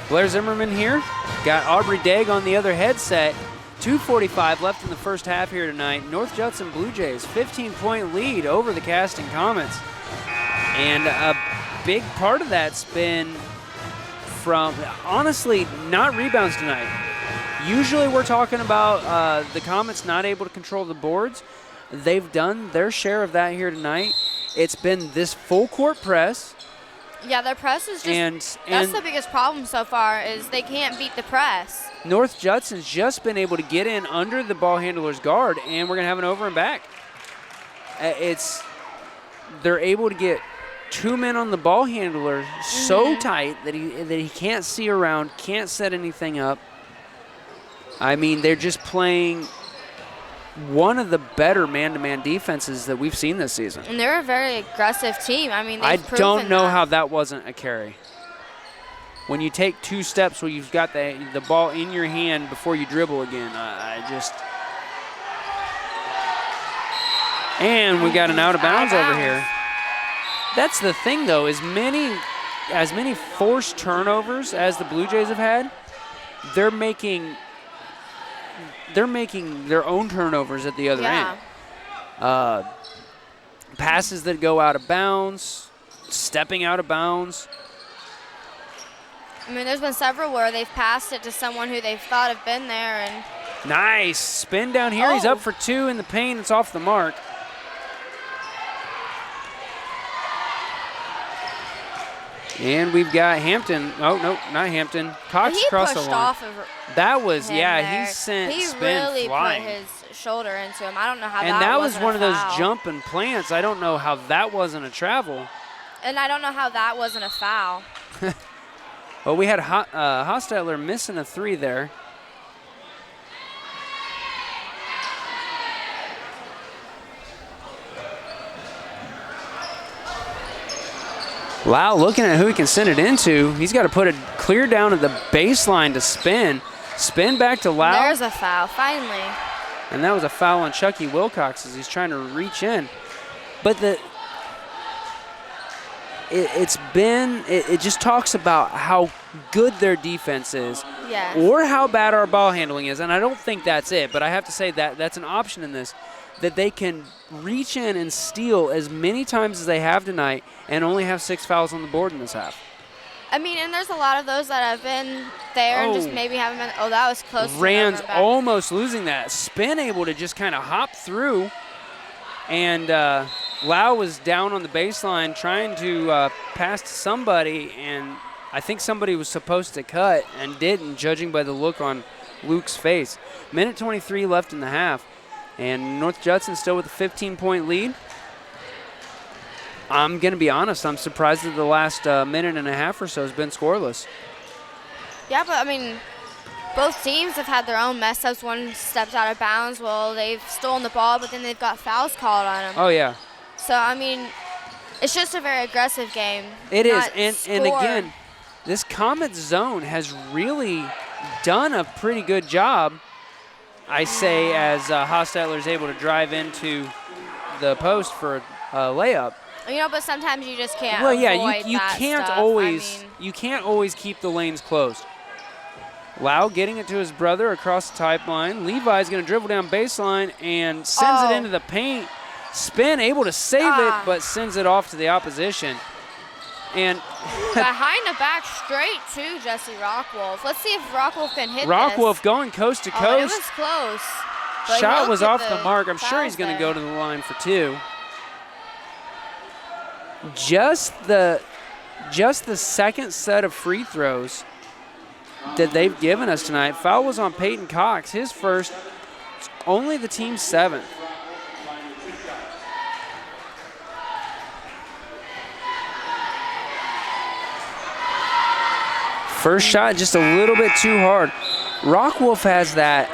Blair Zimmerman here. Got Aubrey Daigle on the other headset. 2:45 left in the first half here tonight. North Judson Blue Jays, 15-point lead over the Caston Comets. And a big part of that's been from, honestly, not rebounds tonight. Usually we're talking about the Comets not able to control the boards. They've done their share of that here tonight. It's been this full court press. Yeah, their press is just, that's the biggest problem so far, is they can't beat the press. North Judson's just been able to get in under the ball handler's guard, and we're going to have an over and back. They're able to get 2 men on the ball handler so tight that he can't see around, can't set anything up. I mean, they're just playing one of the better man-to-man defenses that we've seen this season. And they're a very aggressive team. I mean, I don't know how that wasn't a carry. When you take 2 steps where you've got the ball in your hand before you dribble again, And we got an out of bounds over here. That's the thing, though, as many forced turnovers as the Blue Jays have had, they're making their own turnovers at the other end. Passes that go out of bounds, stepping out of bounds. I mean, there's been several where they've passed it to someone who they've thought have been there. And nice spin down here. He's up for 2 in the paint. It's off the mark. And we've got Hampton. Oh, no, not Hampton. Cox across the line. Off of that was, he sent Spin really flying. Put his shoulder into him. I don't know how and that was one of those jumping plants. I don't know how that wasn't a travel. And I don't know how that wasn't a foul. Well, we had Hostetler missing a 3 there. Lau looking at who he can send it into. He's got to put it clear down at the baseline to spin. Spin back to Lau. There's a foul, finally. And that was a foul on Chucky Wilcox as he's trying to reach in. But it just talks about how good their defense is, or how bad our ball handling is. And I don't think that's it, but I have to say that that's an option in this, that they can reach in and steal as many times as they have tonight and only have 6 fouls on the board in this half. I mean, and there's a lot of those that have been there and just maybe haven't been. Oh, that was close. Rand's almost losing that. Spin able to just kind of hop through. And Lau was down on the baseline trying to pass to somebody, and I think somebody was supposed to cut and didn't, judging by the look on Luke's face. Minute 23 left in the half. And North Judson still with a 15-point lead. I'm going to be honest, I'm surprised that the last minute and a half or so has been scoreless. Yeah, but I mean, both teams have had their own mess ups. One steps out of bounds. Well, they've stolen the ball, but then they've got fouls called on them. Oh, yeah. So, I mean, it's just a very aggressive game. It is. And again, this Comets zone has really done a pretty good job, I say, as Hostetler is able to drive into the post for a layup. You know, but sometimes you just can't. Well, yeah, avoid you that can't stuff. always I mean, you can't always keep the lanes closed. Lau getting it to his brother across the type line. Levi's going to dribble down baseline and sends it into the paint. Spin, able to save it, but sends it off to the opposition. And behind the back straight to Jesse Rockwolf. Let's see if Rockwolf can hit Rockwolf going coast to coast. Oh, it was close. But shot was off the mark. I'm sure he's going to go to the line for two. Just the second set of free throws that they've given us tonight. Foul was on Peyton Cox, his first, only the team's seventh. First shot just a little bit too hard. Rockwolf has that.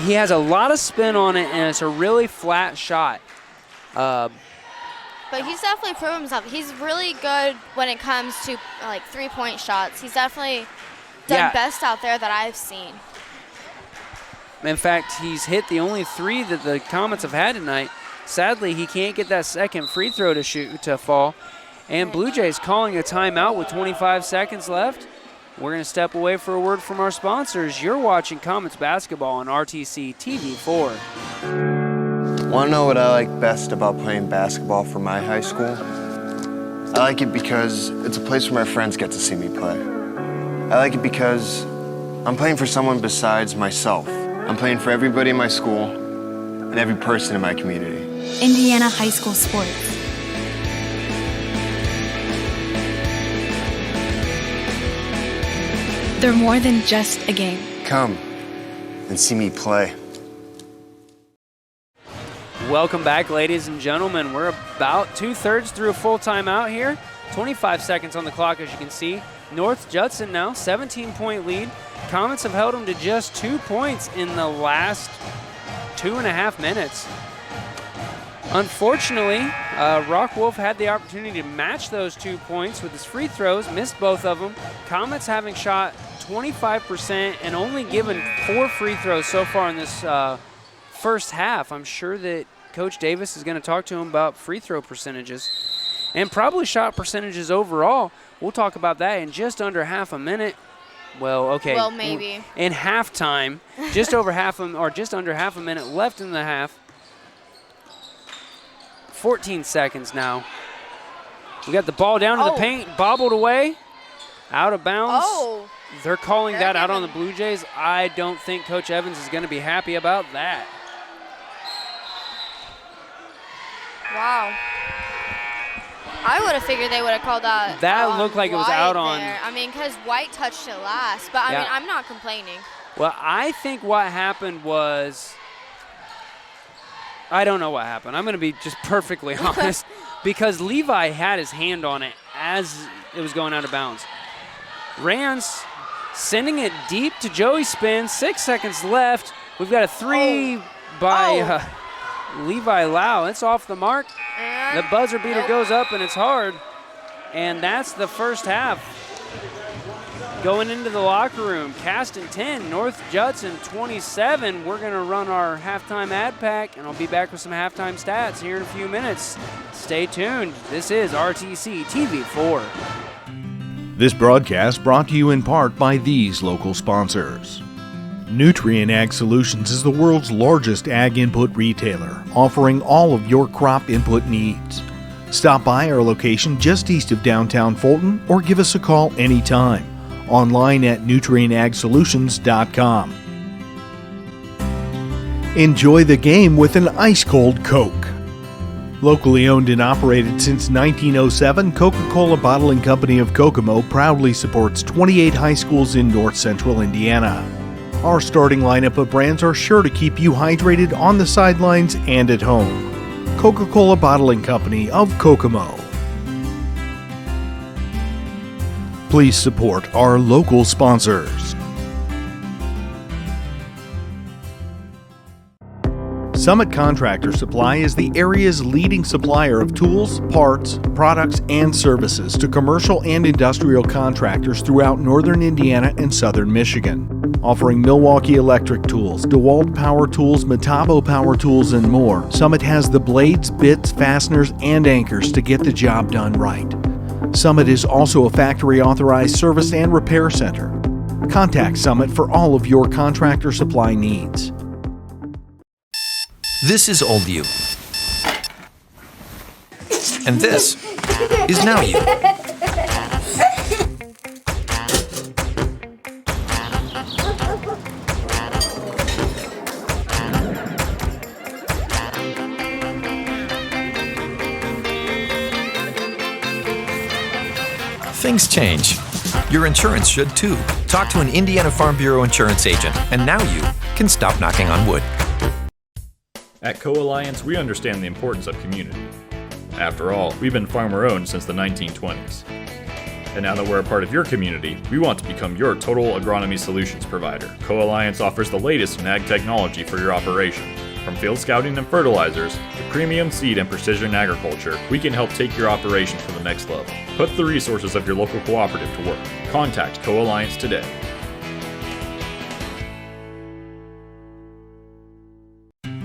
He has a lot of spin on it, and it's a really flat shot. But he's definitely proven himself. He's really good when it comes to like 3-point shots. He's definitely done best out there that I've seen. In fact, he's hit the only three that the Comets have had tonight. Sadly, he can't get that second free throw to fall. And Blue Jays calling a timeout with 25 seconds left. We're going to step away for a word from our sponsors. You're watching Comets basketball on RTC TV4. Want to know what I like best about playing basketball for my high school? I like it because it's a place where my friends get to see me play. I like it because I'm playing for someone besides myself. I'm playing for everybody in my school and every person in my community. Indiana high school sports. They're more than just a game. Come and see me play. Welcome back, ladies and gentlemen. We're about 2/3 through a full timeout here. 25 seconds on the clock, as you can see. North Judson now, 17-point lead. Comets have held them to just 2 points in the last 2.5 minutes. Unfortunately, Rockwolf had the opportunity to match those 2 points with his free throws, missed both of them. Comets having shot 25% and only given 4 free throws so far in this first half. I'm sure that Coach Davis is going to talk to him about free throw percentages and probably shot percentages overall. We'll talk about that in just under half a minute. Well, okay. Well, maybe. In halftime, just under half a minute left in the half. 14 seconds now. We got the ball down to the paint, bobbled away, out of bounds. They're calling that out on the Blue Jays. I don't think Coach Evans is going to be happy about that. Wow. I would have figured they would have called that. That looked like it was out on. I mean, because White touched it last, but I mean, I'm not complaining. Well, I think what happened was, I don't know what happened. I'm going to be just perfectly honest, because Levi had his hand on it as it was going out of bounds. Rands sending it deep to Joey Spin. 6 seconds left. We've got a three by Levi Lau. It's off the mark. The buzzer beater goes up, and it's hard. And that's the first half. Going into the locker room, Caston 10, North Judson 27. We're going to run our halftime ad pack, and I'll be back with some halftime stats here in a few minutes. Stay tuned. This is RTC TV4. This broadcast brought to you in part by these local sponsors. Nutrien Ag Solutions is the world's largest ag input retailer, offering all of your crop input needs. Stop by our location just east of downtown Fulton or give us a call anytime. Online at nutrienagsolutions.com. Enjoy the game with an ice-cold Coke. Locally owned and operated since 1907, Coca-Cola Bottling Company of Kokomo proudly supports 28 high schools in north central Indiana. Our starting lineup of brands are sure to keep you hydrated on the sidelines and at home. Coca-Cola Bottling Company of Kokomo. Please support our local sponsors. Summit Contractor Supply is the area's leading supplier of tools, parts, products, and services to commercial and industrial contractors throughout northern Indiana and southern Michigan. Offering Milwaukee Electric Tools, DeWalt Power Tools, Metabo Power Tools, and more, Summit has the blades, bits, fasteners, and anchors to get the job done right. Summit is also a factory-authorized service and repair center. Contact Summit for all of your contractor supply needs. This is old you. And this is now you. Things change. Your insurance should too. Talk to an Indiana Farm Bureau insurance agent, and now you can stop knocking on wood. At Co-Alliance, we understand the importance of community. After all, we've been farmer-owned since the 1920s. And now that we're a part of your community, we want to become your total agronomy solutions provider. Co-Alliance offers the latest in ag technology for your operation. From field scouting and fertilizers to premium seed and precision agriculture, we can help take your operation to the next level. Put the resources of your local cooperative to work. Contact Co-Alliance today.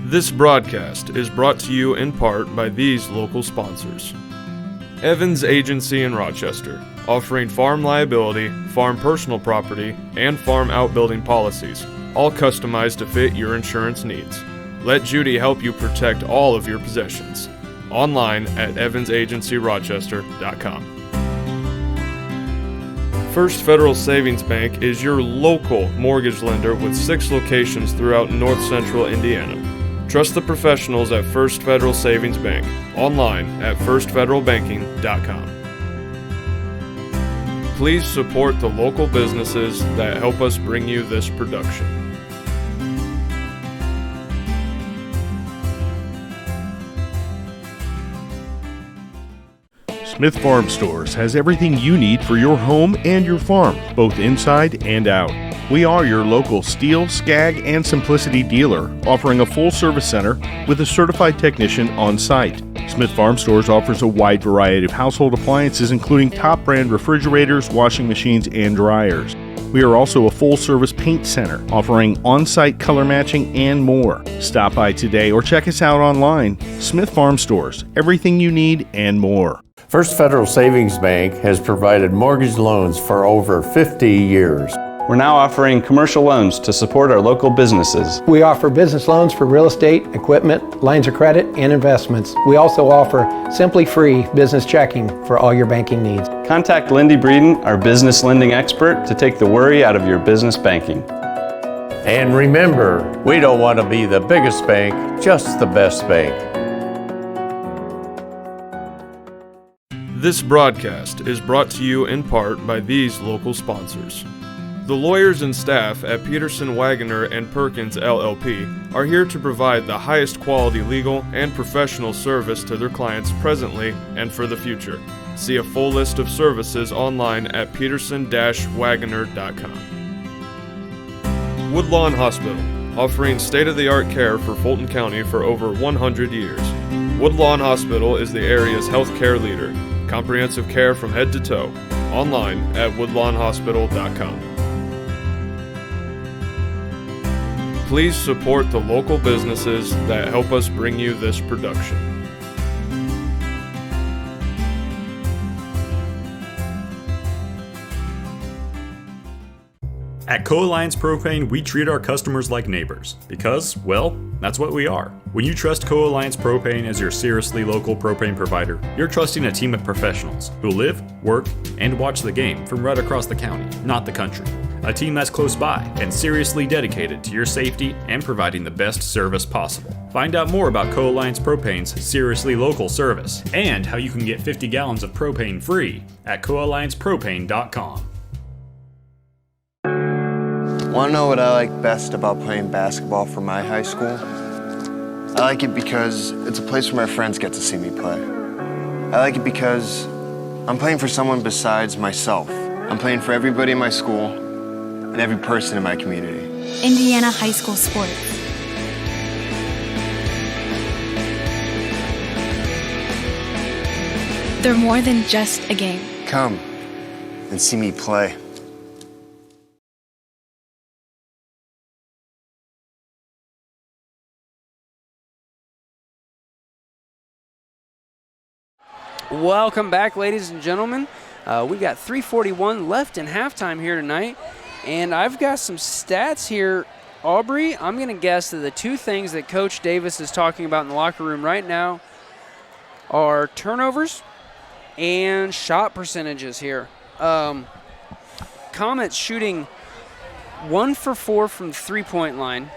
This broadcast is brought to you in part by these local sponsors. Evans Agency in Rochester, offering farm liability, farm personal property, and farm outbuilding policies, all customized to fit your insurance needs. Let Judy help you protect all of your possessions. Online at evansagencyrochester.com. First Federal Savings Bank is your local mortgage lender with 6 locations throughout north central Indiana. Trust the professionals at First Federal Savings Bank. Online at firstfederalbanking.com. Please support the local businesses that help us bring you this production. Smith Farm Stores has everything you need for your home and your farm, both inside and out. We are your local Steel, Skag, and Simplicity dealer, offering a full service center with a certified technician on site. Smith Farm Stores offers a wide variety of household appliances, including top brand refrigerators, washing machines, and dryers. We are also a full-service paint center, offering on-site color matching and more. Stop by today or check us out online. Smith Farm Stores, everything you need and more. First Federal Savings Bank has provided mortgage loans for over 50 years. We're now offering commercial loans to support our local businesses. We offer business loans for real estate, equipment, lines of credit, and investments. We also offer Simply Free business checking for all your banking needs. Contact Lindy Breeden, our business lending expert, to take the worry out of your business banking. And remember, we don't want to be the biggest bank, just the best bank. This broadcast is brought to you in part by these local sponsors. The lawyers and staff at Peterson, Wagoner & Perkins LLP are here to provide the highest quality legal and professional service to their clients presently and for the future. See a full list of services online at peterson-wagoner.com. Woodlawn Hospital, offering state-of-the-art care for Fulton County for over 100 years. Woodlawn Hospital is the area's healthcare leader. Comprehensive care from head to toe. Online at woodlawnhospital.com. Please support the local businesses that help us bring you this production. At Co-Alliance Propane, we treat our customers like neighbors because, well, that's what we are. When you trust Co-Alliance Propane as your seriously local propane provider, you're trusting a team of professionals who live, work, and watch the game from right across the county, not the country. A team that's close by and seriously dedicated to your safety and providing the best service possible. Find out more about Co-Alliance Propane's seriously local service and how you can get 50 gallons of propane free at coalliancepropane.com. Want to know what I like best about playing basketball for my high school? I like it because it's a place where my friends get to see me play. I like it because I'm playing for someone besides myself. I'm playing for everybody in my school and every person in my community. Indiana high school sports. They're more than just a game. Come and see me play. Welcome back, ladies and gentlemen. We got 3:41 left in halftime here tonight, and I've got some stats here. Aubrey, I'm going to guess that the two things that Coach Davis is talking about in the locker room right now are turnovers and shot percentages here. Comets shooting 1 for 4 from the three-point line,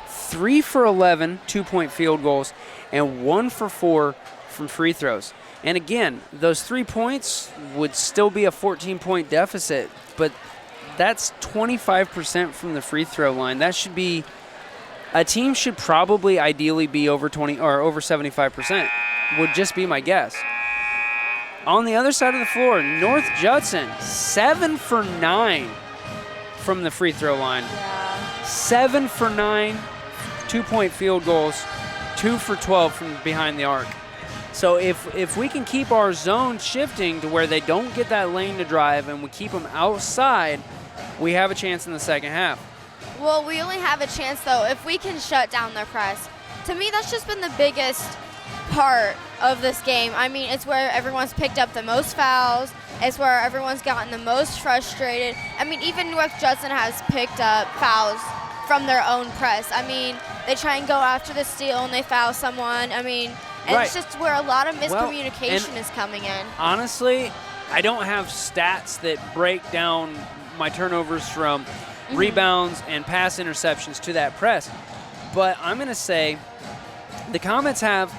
3 for 11 two-point field goals, and 1 for 4 from free throws. And again, those 3 points would still be a 14-point deficit, but that's 25% from the free throw line. That should be, a team should probably ideally be over 20 or over 75%, would just be my guess. On the other side of the floor, North Judson, 7 for 9 from the free throw line. 7 for 9 two-point field goals, 2 for 12 from behind the arc. So if we can keep our zone shifting to where they don't get that lane to drive and we keep them outside, we have a chance in the second half. Well, we only have a chance, though, if we can shut down their press. To me, that's just been the biggest part of this game. I mean, it's where everyone's picked up the most fouls. It's where everyone's gotten the most frustrated. I mean, even North Judson has picked up fouls from their own press. I mean, they try and go after the steal and they foul someone. I mean, and right. It's just where a lot of miscommunication is coming in. Honestly, I don't have stats that break down my turnovers from rebounds and pass interceptions to that press. But I'm going to say the Comets have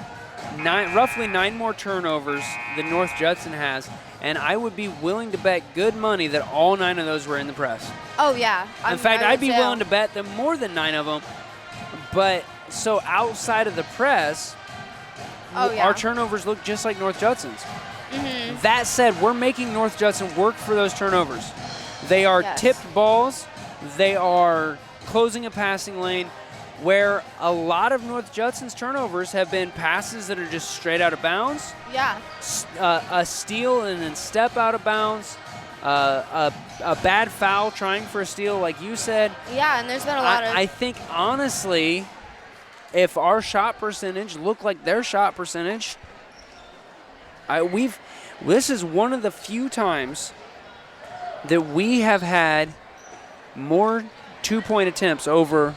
roughly 9 more turnovers than North Judson has, and I would be willing to bet good money that all 9 of those were in the press. Oh, yeah. In fact, I'd be willing to bet them more than 9 of them. But so outside of the press, our turnovers look just like North Judson's. That said, we're making North Judson work for those turnovers. They are tipped balls. They are closing a passing lane, where a lot of North Judson's turnovers have been passes that are just straight out of bounds. Yeah. A steal and then step out of bounds. A bad foul trying for a steal, like you said. Yeah, and there's been a lot of... I think, honestly, if our shot percentage looked like their shot percentage, this is one of the few times that we have had more two-point attempts over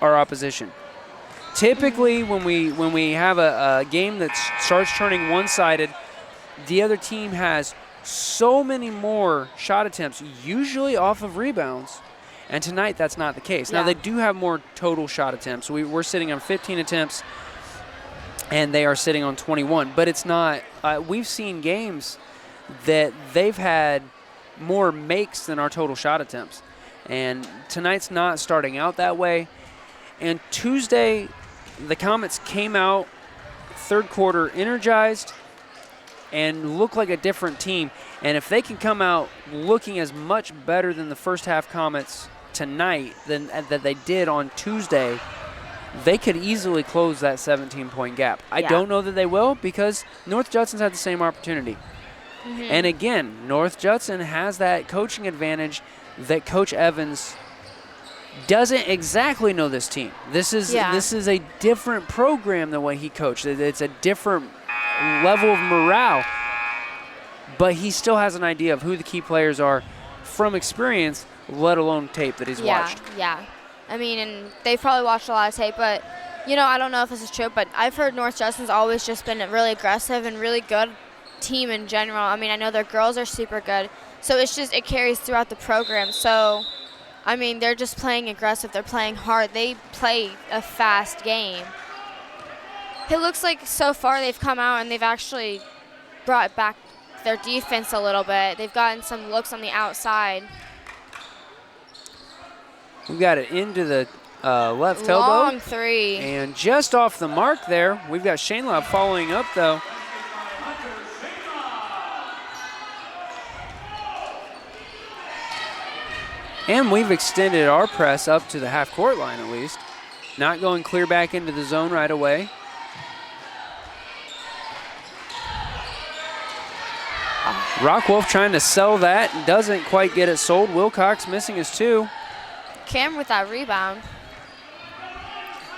our opposition. Typically, when we have a game that starts turning one-sided, the other team has so many more shot attempts, usually off of rebounds. And tonight, that's not the case. Now, they do have more total shot attempts. We're sitting on 15 attempts, and they are sitting on 21. But it's not we've seen games that they've had more makes than our total shot attempts. And tonight's not starting out that way. And Tuesday, the Comets came out third quarter energized and look like a different team. And if they can come out looking as much better than the first half Comets tonight than that they did on Tuesday, they could easily close that 17-point gap. I don't know that they will, because North Judson's had the same opportunity. And again, North Judson has that coaching advantage that Coach Evans doesn't exactly know this team. This is a different program than what he coached. It's a different level of morale, but he still has an idea of who the key players are from experience, let alone tape that he's watched. Yeah. I mean, and they've probably watched a lot of tape, but, you know, I don't know if this is true, but I've heard North Judson's always just been a really aggressive and really good team in general. I mean, I know their girls are super good, so it carries throughout the program. So, I mean, they're just playing aggressive. They're playing hard. They play a fast game. It looks like so far they've come out and they've actually brought back their defense a little bit. They've gotten some looks on the outside. We've got it into the left elbow. Long three. And just off the mark there. We've got Shane Love following up, though. And we've extended our press up to the half-court line at least. Not going clear back into the zone right away. Rockwolf trying to sell that and doesn't quite get it sold. Wilcox missing his 2. Cam with that rebound.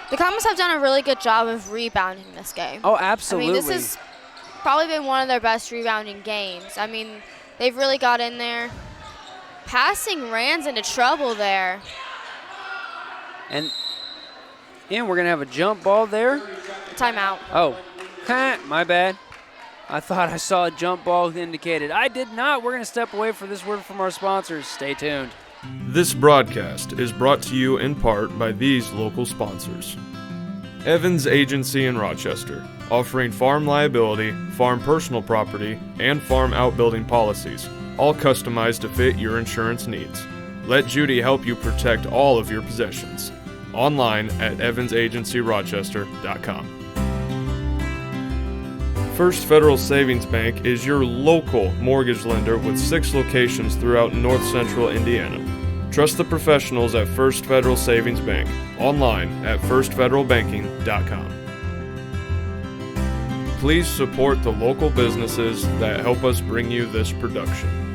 The Comets have done a really good job of rebounding this game. Oh, absolutely. I mean, this has probably been one of their best rebounding games. I mean, they've really got in there. Passing Rands into trouble there. And we're going to have a jump ball there. Timeout. Oh, my bad. I thought I saw a jump ball indicated. I did not. We're going to step away for this word from our sponsors. Stay tuned. This broadcast is brought to you in part by these local sponsors. Evans Agency in Rochester, offering farm liability, farm personal property, and farm outbuilding policies, all customized to fit your insurance needs. Let Judy help you protect all of your possessions. Online at evansagencyrochester.com. First Federal Savings Bank is your local mortgage lender with 6 locations throughout North Central Indiana. Trust the professionals at First Federal Savings Bank. Online at firstfederalbanking.com. Please support the local businesses that help us bring you this production.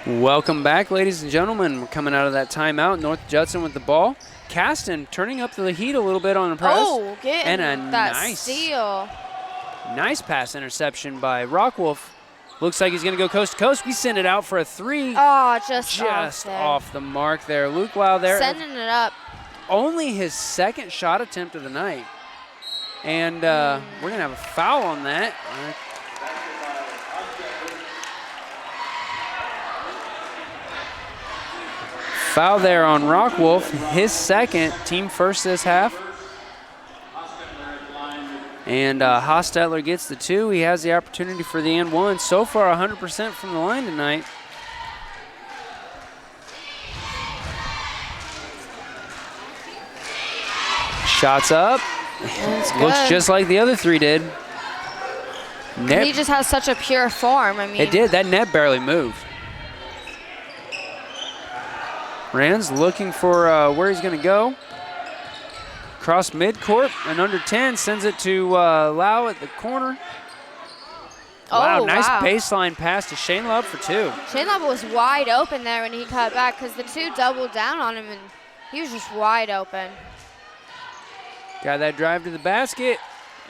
Welcome back, ladies and gentlemen. We're coming out of that timeout. North Judson with the ball. Caston turning up the heat a little bit on the press. Oh, getting and that steal. Nice pass interception by Rockwolf. Looks like he's going to go coast to coast. We send it out for a 3. Oh, just off the mark there. Luke Lau there. Sending it up. Only his 2nd shot attempt of the night. And we're going to have a foul on that. Foul there on Rockwolf, his 2nd, team first this half. And Hostetler gets the 2. He has the opportunity for the and 1. So far, 100% from the line tonight. Shots up. Looks just like the other 3 did. Net. He just has such a pure form. I mean, it did. That net barely moved. Rands looking for where he's going to go. Cross midcourt and under 10 sends it to Lau at the corner. Wow, nice baseline pass to Shane Love for 2. Shane Love was wide open there when he cut back because the 2 doubled down on him and he was just wide open. Got that drive to the basket.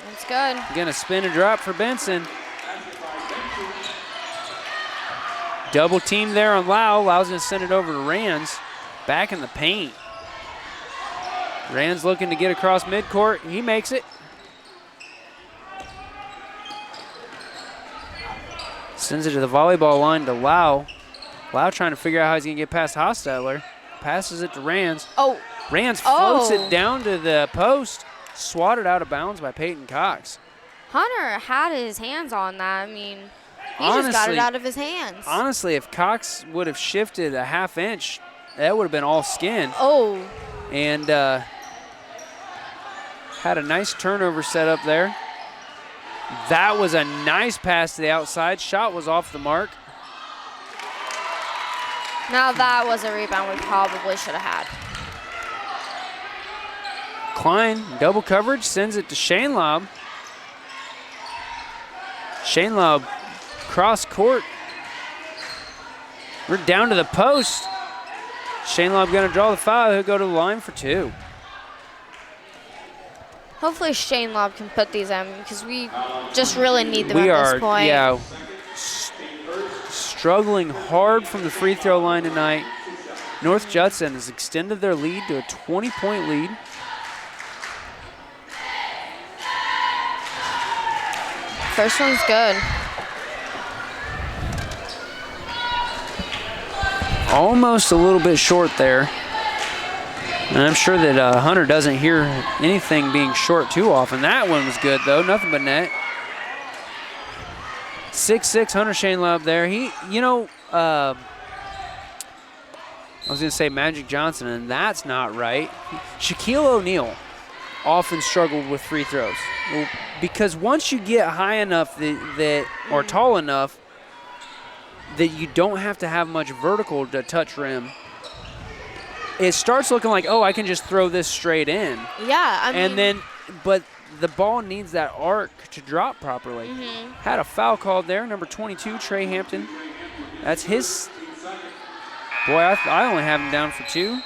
That's good. Gonna spin a drop for Benson. Double team there on Lau. Lau's gonna send it over to Rands. Back in the paint. Rands looking to get across midcourt. He makes it. Sends it to the volleyball line to Lau. Lau trying to figure out how he's going to get past Hostetler. Passes it to Rands. Oh. Rands floats it down to the post. Swatted out of bounds by Peyton Cox. Hunter had his hands on that. I mean, he just got it out of his hands. Honestly, if Cox would have shifted a ½ inch, that would have been all skin. Oh. And had a nice turnover set up there. That was a nice pass to the outside. Shot was off the mark. Now that was a rebound we probably should have had. Klein, double coverage, sends it to Shane Lob. Shane Lob, cross court. We're down to the post. Shane Lob going to draw the foul. He'll go to the line for 2. Hopefully Shane Lob can put these in because we just really need them at this point. Yeah, struggling hard from the free throw line tonight. North Judson has extended their lead to a 20-point lead. First one's good. Almost a little bit short there. And I'm sure that Hunter doesn't hear anything being short too often. That one was good, though. Nothing but net. 6'6" Hunter Shainlaub there. He, I was going to say Magic Johnson, and that's not right. Shaquille O'Neal often struggled with free throws because once you get high enough or tall enough that you don't have to have much vertical to touch rim, it starts looking like, oh, I can just throw this straight in. Yeah, but the ball needs that arc to drop properly. Had a foul called there, number 22, Trey Hampton. That's his. Boy, I only have him down for 2.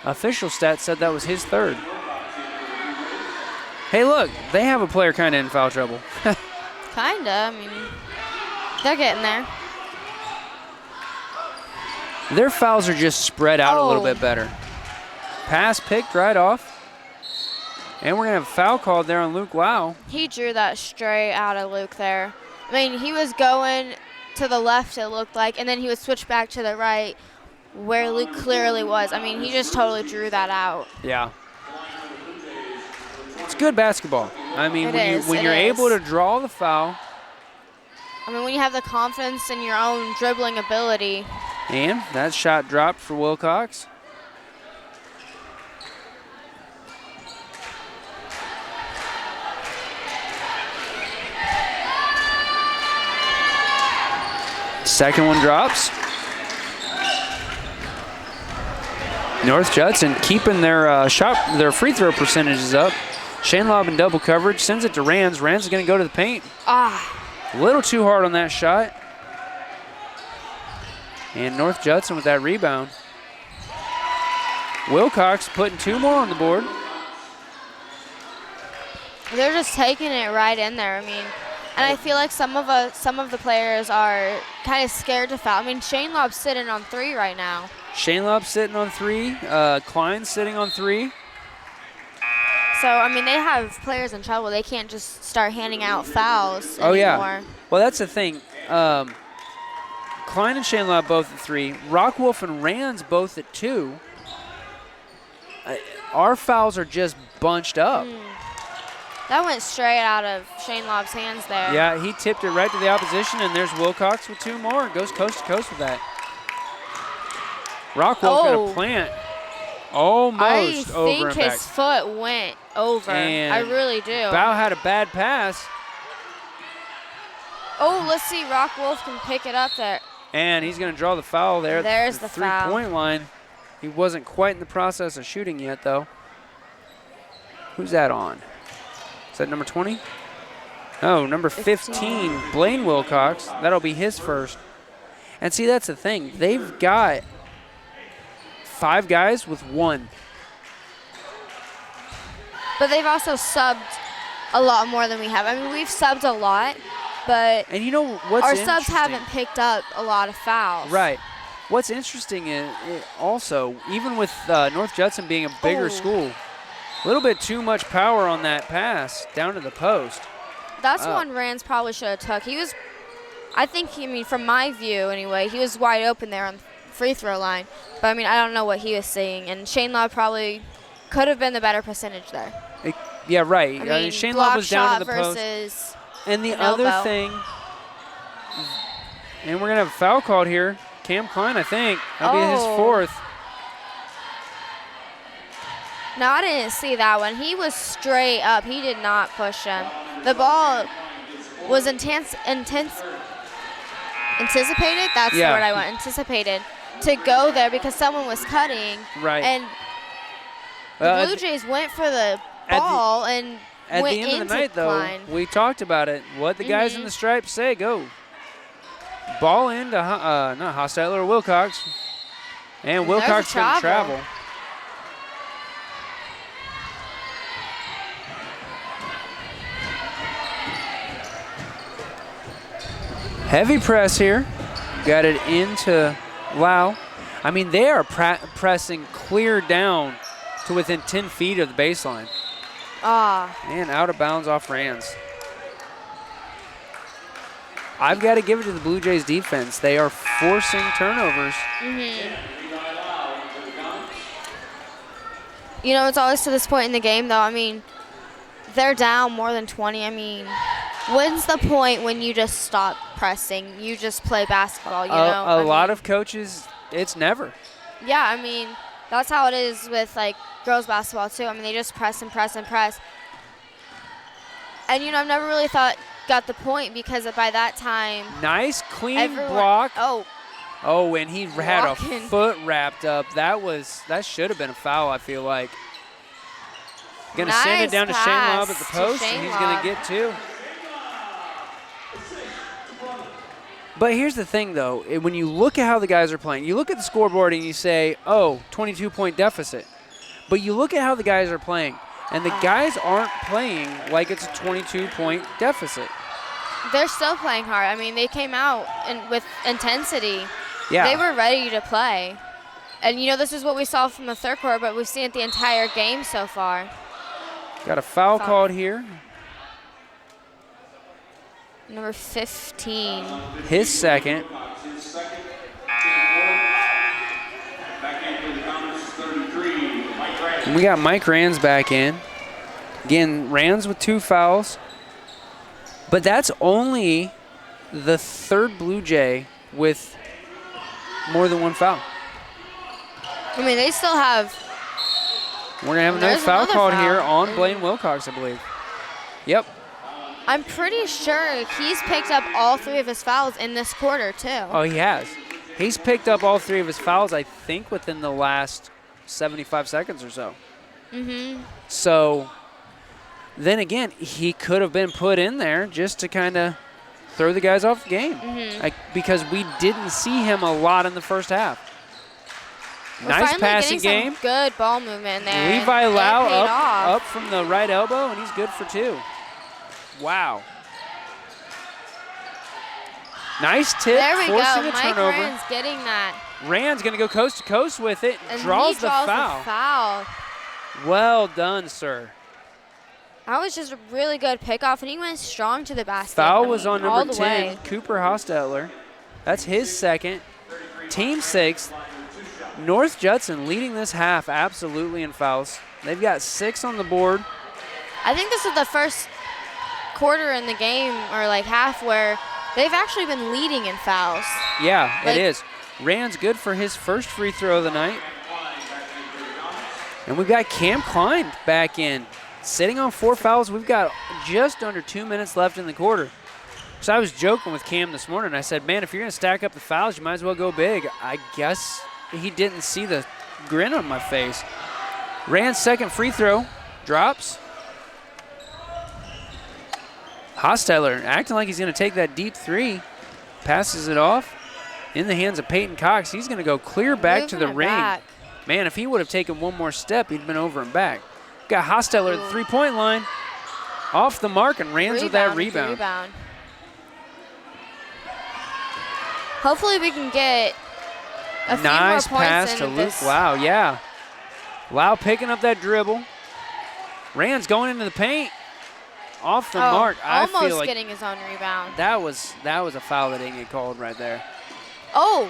Official stat said that was his 3rd. Hey, look, they have a player kind of in foul trouble. Kind of. I mean, they're getting there. Their fouls are just spread out a little bit better. Pass picked right off. And we're going to have a foul called there on Luke Lau. He drew that straight out of Luke there. I mean, he was going to the left, it looked like, and then he would switch back to the right where Luke clearly was. I mean, he just totally drew that out. Yeah. It's good basketball. I mean, when you're is. able to draw the foul. I mean, when you have the confidence in your own dribbling ability. And that shot dropped for Wilcox. Second one drops. North Judson keeping their free throw percentages up. Shainlaub in double coverage, sends it to Rands. Rands is going to go to the paint. A little too hard on that shot. And North Judson with that rebound. Wilcox putting 2 more on the board. They're just taking it right in there. I mean, and I feel like some of the players are kind of scared to foul. I mean, Shainlaub's sitting on 3 right now. Shainlaub's sitting on 3. Klein's sitting on 3. So, I mean, they have players in trouble. They can't just start handing out fouls anymore. Oh, yeah. Well, that's the thing. Klein and Shainlaub both at 3. Rockwolf and Rands both at 2. Our fouls are just bunched up. That went straight out of Shainlaub's hands there. Yeah, he tipped it right to the opposition, and there's Wilcox with 2 more. Goes coast to coast with that. Rockwolf going to plant. Almost over and back. I think his foot went over. And I really do. Bow had a bad pass. Oh, let's see. Rockwolf can pick it up there. And he's going to draw the foul there. There's the foul. 3-point line. He wasn't quite in the process of shooting yet, though. Who's that on? Is that number 20? Oh, number 15, Blaine Wilcox. That'll be his first. And see, that's the thing. They've got 5 guys with 1. But they've also subbed a lot more than we have. I mean, we've subbed a lot, but and you know what's our subs haven't picked up a lot of fouls. Right. What's interesting is also, even with North Judson being a bigger school, a little bit too much power on that pass down to the post. That's one Rands probably should have took. He was, I think, from my view anyway, he was wide open there on the free throw line. But, I mean, I don't know what he was seeing. And Shainlaub probably could have been the better percentage there. Yeah, right. I mean, Shainlaub was down to the post. Versus and the other thing, and we're going to have a foul called here. Cam Klein, I think. That'll be his 4th. No, I didn't see that one. He was straight up. He did not push him. The ball was anticipated. That's the word I want. Anticipated to go there because someone was cutting. Right. And the Blue Jays went for the ball and went into Klein. At the end of the night, though, we talked about it. What the guys in the stripes say, go. Ball into not Hostetler or Wilcox. And Wilcox going to travel. Heavy press here. Got it into Lau. I mean, they are pressing clear down to within 10 feet of the baseline. And out of bounds off Rands. I've got to give it to the Blue Jays defense. They are forcing turnovers. You know, it's always to this point in the game, though. I mean, they're down more than 20. I mean, When's the point when you just stop pressing? You just play basketball, you know? A lot of coaches, it's never. Yeah, I mean, that's how it is with, like, girls basketball, too. I mean, they just press and press and press. And, you know, I've never really got the point because by that time. Nice, clean block. Oh, and he had a foot wrapped up. That should have been a foul, I feel like. Going to send it down to Shane Lobb at the post, and he's going to get 2. But here's the thing, though. When you look at how the guys are playing, you look at the scoreboard and you say, oh, 22-point deficit. But you look at how the guys are playing, and the guys aren't playing like it's a 22-point deficit. They're still playing hard. I mean, they came out with intensity. Yeah. They were ready to play. And, you know, this is what we saw from the third quarter, but we've seen it the entire game so far. Got a foul called here. Number 15. His second. And we got Mike Rands back in. Again, Rands with 2 fouls. But that's only the third Blue Jay with more than 1 foul. I mean, they still have. We're going to have another foul called here on Blaine Wilcox, I believe. Yep. I'm pretty sure he's picked up all 3 of his fouls in this quarter, too. Oh, he has. He's picked up all 3 of his fouls, I think, within the last 75 seconds or so. Mm-hmm. So, then again, he could have been put in there just to kind of throw the guys off the game. Because we didn't see him a lot in the first half. Nice passing game. Some good ball movement there. Levi Lau up from the right elbow, and he's good for 2. Wow. Nice tip. There we forcing go. a Mike turnover. Rand's getting that. Rand's going to go coast to coast with it. And draws he the foul. Well done, sir. That was just a really good pickoff, and he went strong to the basket. Foul was on all number the 10, way. Cooper Hostetler. That's his second. Team 6th. North Judson leading this half absolutely in fouls. They've got 6 on the board. I think this is the first quarter in the game, or like half, where they've actually been leading in fouls. Yeah, it is. Rand's good for his first free throw of the night. And we've got Cam Klein back in. Sitting on 4 fouls. We've got just under 2 minutes left in the quarter. So I was joking with Cam this morning. I said, man, if you're going to stack up the fouls, you might as well go big. I guess he didn't see the grin on my face. Rand's second free throw drops. Hostetler acting like he's going to take that deep 3. Passes it off in the hands of Peyton Cox. He's going to go clear back to the ring. Man, if he would have taken one more step, he'd been over and back. Got Hostetler at the 3-point line. Off the mark, and Rands with that rebound. Hopefully we can get a few more nice points pass in to Luke this. Lau, yeah. Lau picking up that dribble. Rands going into the paint. Off the mark. I feel Almost like getting his own rebound. that was a foul that didn't get called right there. Oh,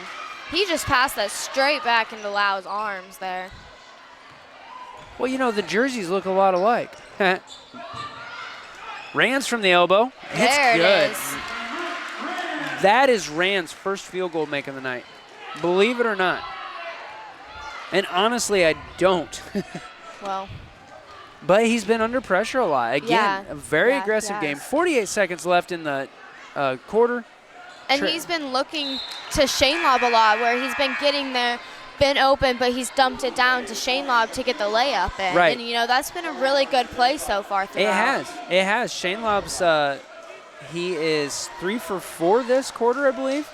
he just passed that straight back into Lau's arms there. Well, you know, the jerseys look a lot alike. Rands from the elbow. It's There good. it is. That is Rand's first field goal make of the night. Believe it or not. And honestly, I don't. Well. But he's been under pressure a lot. Again, a very aggressive game. yes. 48 seconds left in the quarter. And he's been looking to Shane Lobb a lot, where he's been getting there, been open, but he's dumped it down to Shane Lobb to get the layup in. Right. And, you know, that's been a really good play so far throughout. It has. Shane Lobb's, he is 3 for 4 this quarter, I believe.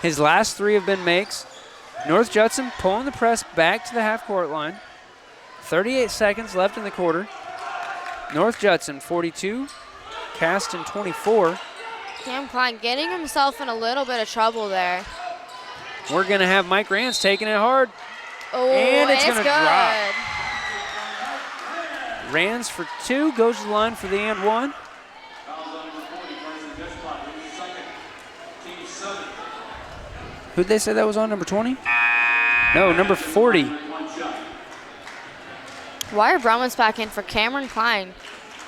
His last 3 have been makes. North Judson pulling the press back to the half-court line. 38 seconds left in the quarter. North Judson 42, Caston 24. Cam Klein getting himself in a little bit of trouble there. We're going to have Mike Rands taking it hard. Oh, and it's going to drop. Good. Rands for 2, goes to the line for the and 1. Who'd they say that was on, number 20? No, number 40. Wire Brumman's back in for Cameron Klein.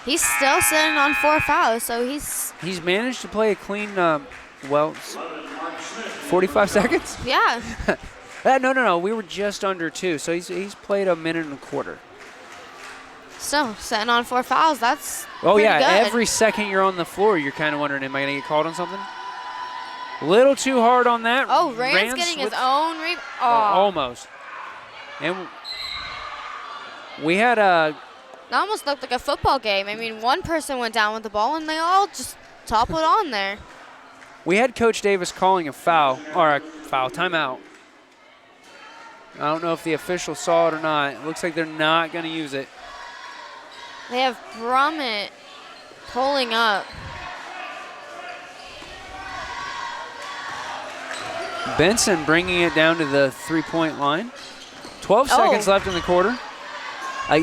He's still sitting on 4 fouls, so he's managed to play a clean, 45 seconds? Yeah. No. We were just under 2, so he's played a minute and a quarter. Still sitting on 4 fouls. That's good. Good. Every second you're on the floor, you're kind of wondering, am I going to get called on something? Little too hard on that. Oh, Rand's getting his own rebound. Oh. Almost. And we had It almost looked like a football game. I mean, one person went down with the ball, and they all just toppled on there. We had Coach Davis calling a timeout. I don't know if the official saw it or not. It looks like they're not going to use it. They have Brummett pulling up. Benson bringing it down to the 3-point line. 12 seconds left in the quarter.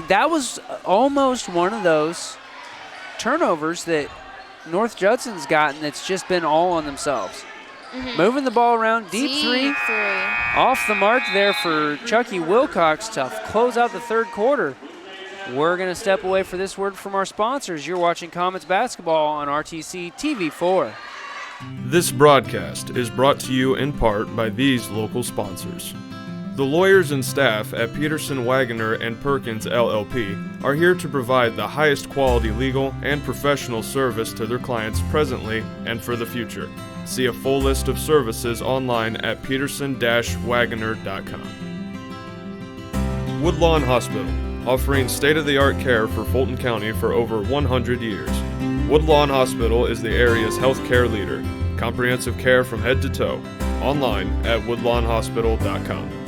That was almost one of those turnovers that North Judson's gotten that's just been all on themselves. Moving the ball around, deep three. Off the mark there for Chucky Wilcox to close out the third quarter. We're going to step away for this word from our sponsors. You're watching Comets Basketball on RTC TV4. This broadcast is brought to you in part by these local sponsors. The lawyers and staff at Peterson, Wagoner & Perkins LLP are here to provide the highest quality legal and professional service to their clients presently and for the future. See a full list of services online at peterson-wagoner.com. Woodlawn Hospital, offering state-of-the-art care for Fulton County for over 100 years. Woodlawn Hospital is the area's healthcare leader. Comprehensive care from head to toe. Online at woodlawnhospital.com.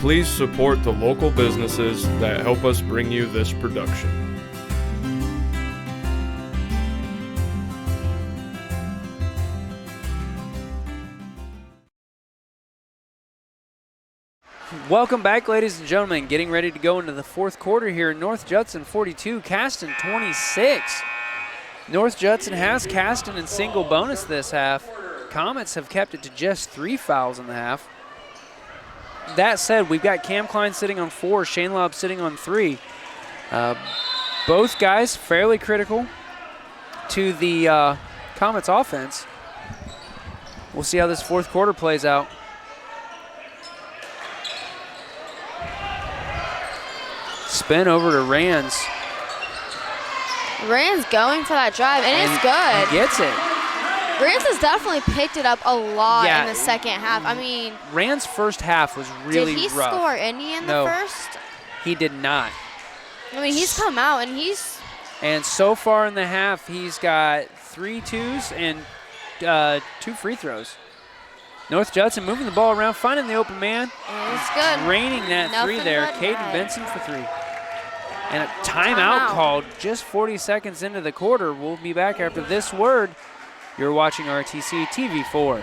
Please support the local businesses that help us bring you this production. Welcome back, ladies and gentlemen. Getting ready to go into the fourth quarter here. North Judson 42, Caston 26. North Judson has Caston in single bonus this half. Comets have kept it to just 3 fouls in the half. That said, we've got Cam Klein sitting on 4, Shane Laub sitting on 3. Both guys fairly critical to the Comets offense. We'll see how this fourth quarter plays out. Spin over to Rands. Rands going for that drive, and it's good. He gets it. Rands has definitely picked it up a lot in the second half. I mean, Rand's first half was really rough. Did he score any in the first? He did not. I mean, he's come out, and he's... And so far in the half, he's got 3 twos and 2 free throws. North Judson moving the ball around, finding the open man. It's good. Draining that Nothing 3 there. but Caden Benson for 3. And a timeout called just 40 seconds into the quarter. We'll be back after this word. You're watching RTC TV4.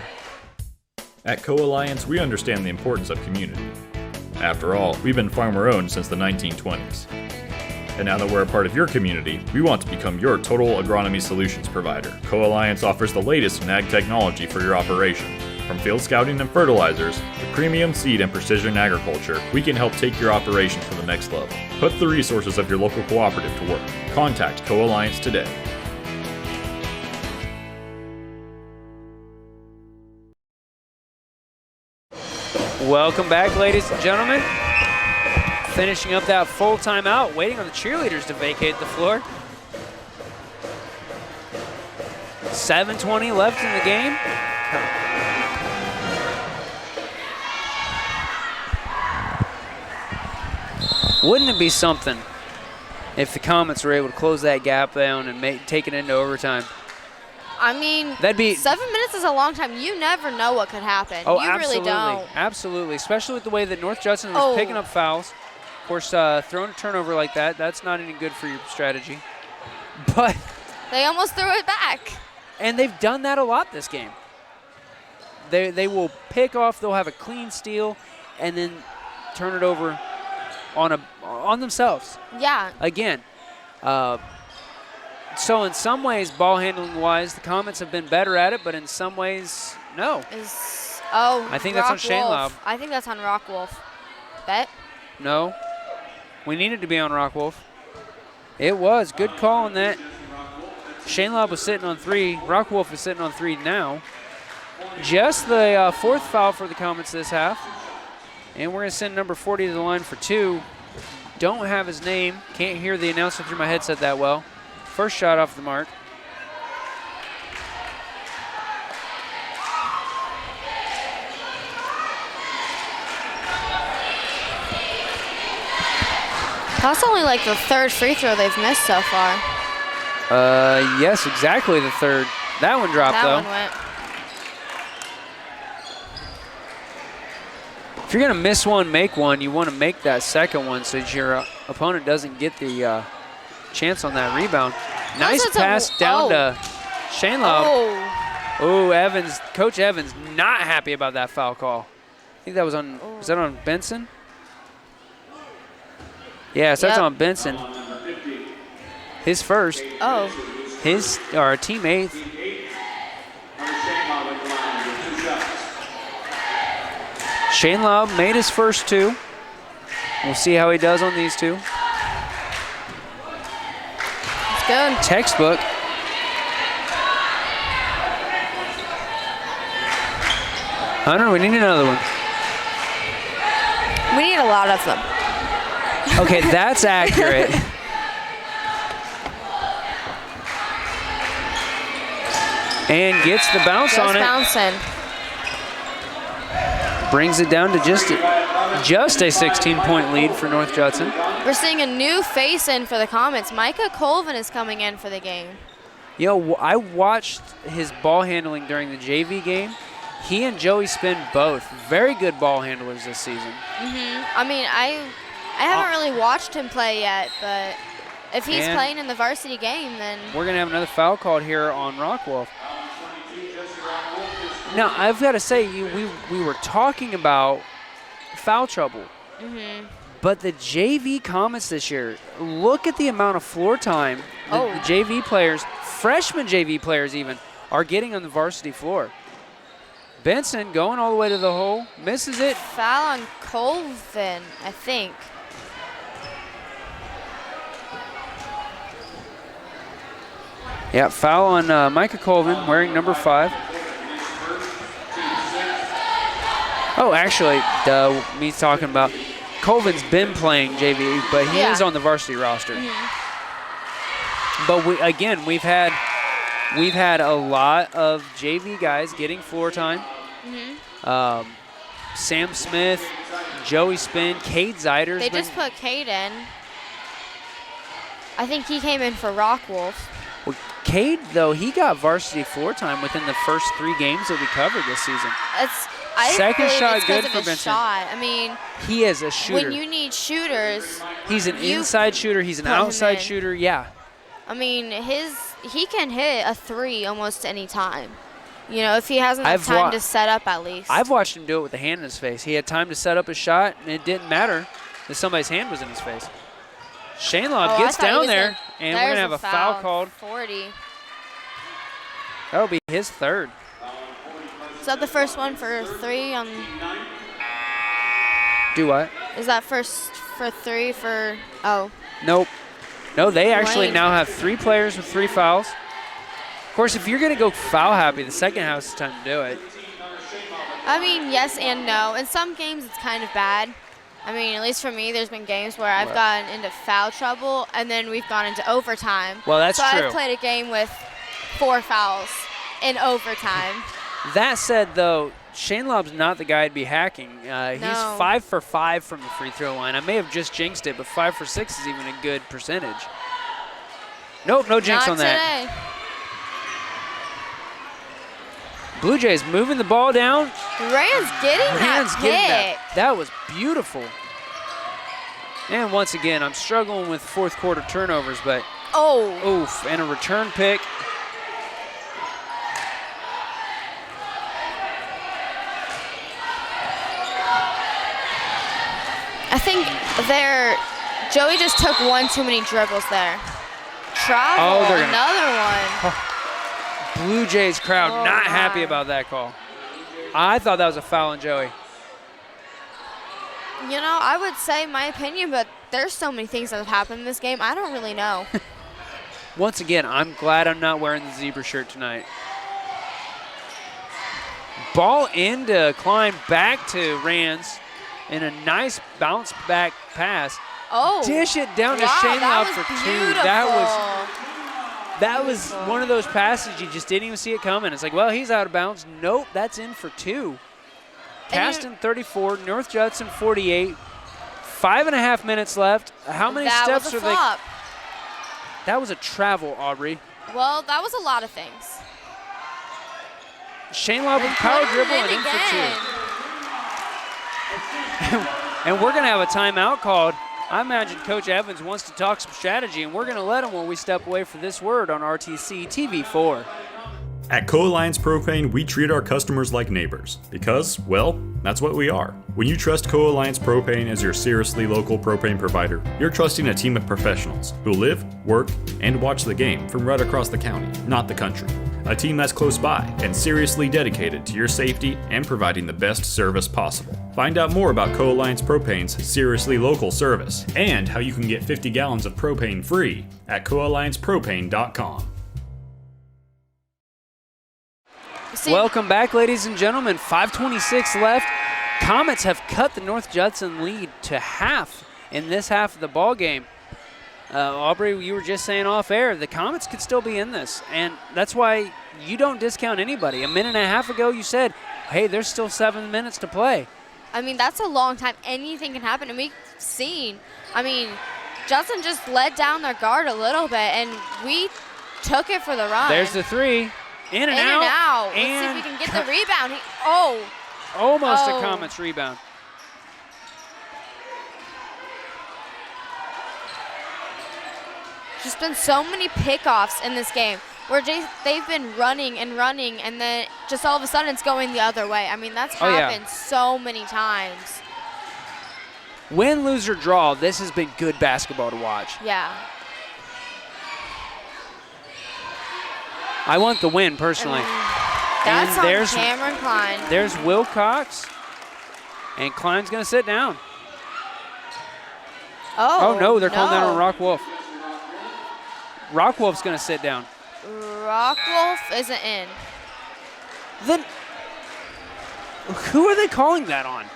At Co-Alliance, we understand the importance of community. After all, we've been farmer-owned since the 1920s. And now that we're a part of your community, we want to become your total agronomy solutions provider. Co-Alliance offers the latest in ag technology for your operation. From field scouting and fertilizers to premium seed and precision agriculture, we can help take your operation to the next level. Put the resources of your local cooperative to work. Contact Co-Alliance today. Welcome back, ladies and gentlemen. Finishing up that full timeout, waiting on the cheerleaders to vacate the floor. 7:20 left in the game. Wouldn't it be something if the Comets were able to close that gap down and take it into overtime? I mean, that'd be 7 minutes is a long time. You never know what could happen. Oh, you absolutely. Really don't. Absolutely, especially with the way that North Judson was picking up fouls. Of course, throwing a turnover like that, that's not any good for your strategy. But they almost threw it back. And they've done that a lot this game. They will pick off, they'll have a clean steal, and then turn it over on themselves. Yeah. Again. So in some ways, ball handling wise, the Comets have been better at it, but in some ways, no. I think that's on Shane Laub. I think that's on Rock Wolf. Bet? No. We needed to be on Rockwolf. It was. Good call on that. Shane Lobb was sitting on 3. Rockwolf is sitting on 3 now. Just the 4th foul for the Comets this half. And we're going to send number 40 to the line for 2. Don't have his name. Can't hear the announcer through my headset that well. First shot off the mark. That's only like the 3rd free throw they've missed so far. Yes, exactly the 3rd. That one dropped, though. That one went. If you're going to miss one, make one, you want to make that second one so that your opponent doesn't get the chance on that rebound. Nice pass down to Shane Lobb. Oh, Evans, Coach Evans not happy about that foul call. I think that was on, was that on Benson? Yeah, so that's on Benson. His first. Oh. His, or team 8th. Shane Lobb made his first 2. We'll see how he does on these 2. It's good. Textbook. Hunter, we need another one. We need a lot of them. Okay, that's accurate. And gets the bounce on it. Bouncing. Brings it down to just a 16-point lead for North Judson. We're seeing a new face in for the Comets. Micah Colvin is coming in for the game. You know, I watched his ball handling during the JV game. He and Joey Spinn both very good ball handlers this season. I mean, I haven't really watched him play yet, but if he's playing in the varsity game, then we're going to have another foul called here on Rockwolf. Now, I've got to say, we were talking about foul trouble. But the JV Comets this year, look at the amount of floor time the JV players, freshman JV players even, are getting on the varsity floor. Benson going all the way to the hole, misses it. Foul on Colvin, I think. Yeah, foul on Micah Colvin, wearing number 5. Oh, actually, me talking about Colvin's been playing JV, but he is on the varsity roster. But we've had a lot of JV guys getting floor time. Sam Smith, Joey Spinn, Cade Zeiders. They just put Cade in. I think he came in for Rockwolf. Well, Cade, though, he got varsity floor time within the first 3 games that we covered this season. Second shot it's good of for his Benson. Shot. I mean, he is a shooter. When you need shooters, he's an inside shooter. He's an outside shooter. Yeah. I mean, he can hit a 3 almost any time. You know, if he hasn't had time to set up at least. I've watched him do it with a hand in his face. He had time to set up his shot, and it didn't matter that somebody's hand was in his face. Shane Lobb gets down there, and we're going to have a foul called. 40. That'll be his 3rd. Is that the first one for 3 on? Do what? Is that first for 3 for? Oh. Nope. No, they actually now have 3 players with 3 fouls. Of course, if you're going to go foul happy, the second half is the time to do it. I mean, yes and no. In some games, it's kind of bad. I mean, at least for me, there's been games where I've gotten into foul trouble, and then we've gone into overtime. Well, that's true. So I've played a game with 4 fouls in overtime. That said, though, Shane Lobb's not the guy to be hacking. He's 5 for 5 from the free throw line. I may have just jinxed it, but 5 for 6 is even a good percentage. Nope, no jinx on that. Today. Blue Jays moving the ball down. Rand's getting that pick. That was beautiful. And once again, I'm struggling with 4th quarter turnovers, but oof, and a return pick. I think Joey just took 1 too many dribbles there. Travel, another one. Blue Jays crowd not happy about that call. I thought that was a foul on Joey. You know, I would say my opinion, but there's so many things that have happened in this game. I don't really know. Once again, I'm glad I'm not wearing the zebra shirt tonight. Ball into Klein, back to Rands in a nice bounce back pass. Oh. Dish it down to Shane Loud for 2. That was one of those passes you just didn't even see it coming. It's like, well, he's out of bounds. Nope, that's in for 2. Caston 34, North Judson 48. 5.5 minutes left. How many steps are they? That was a travel, Aubrey. Well, that was a lot of things. Shane Loud with power dribble and in for 2. And we're going to have a timeout called. I imagine Coach Evans wants to talk some strategy, and we're going to let him when we step away for this word on RTC TV4. At Co-Alliance Propane, we treat our customers like neighbors because, well, that's what we are. When you trust Co-Alliance Propane as your seriously local propane provider, you're trusting a team of professionals who live, work, and watch the game from right across the county, not the country. A team that's close by and seriously dedicated to your safety and providing the best service possible. Find out more about Co-Alliance Propane's seriously local service and how you can get 50 gallons of propane free at coalliancepropane.com. Welcome back, ladies and gentlemen. 5:26 left. Comets have cut the North Judson lead to half in this half of the ball game. Aubrey, you were just saying off air, the Comets could still be in this, and that's why you don't discount anybody. A minute and a half ago, you said, hey, there's still 7 minutes to play. I mean, that's a long time. Anything can happen, and we've seen. I mean, Judson just let down their guard a little bit, and we took it for the run. There's the 3. In and out. Let's see if we can get the rebound. Almost a Comets rebound. There's been so many pickoffs in this game where they've been running, and then just all of a sudden it's going the other way. I mean, that's happened so many times. Win, lose, or draw, this has been good basketball to watch. Yeah. I want the win, personally. That's on Cameron Klein. There's Wilcox, and Klein's going to sit down. Oh, no, they're calling that on Rock Wolf. Rock Wolf's going to sit down. Rock Wolf isn't in. Then who are they calling that on?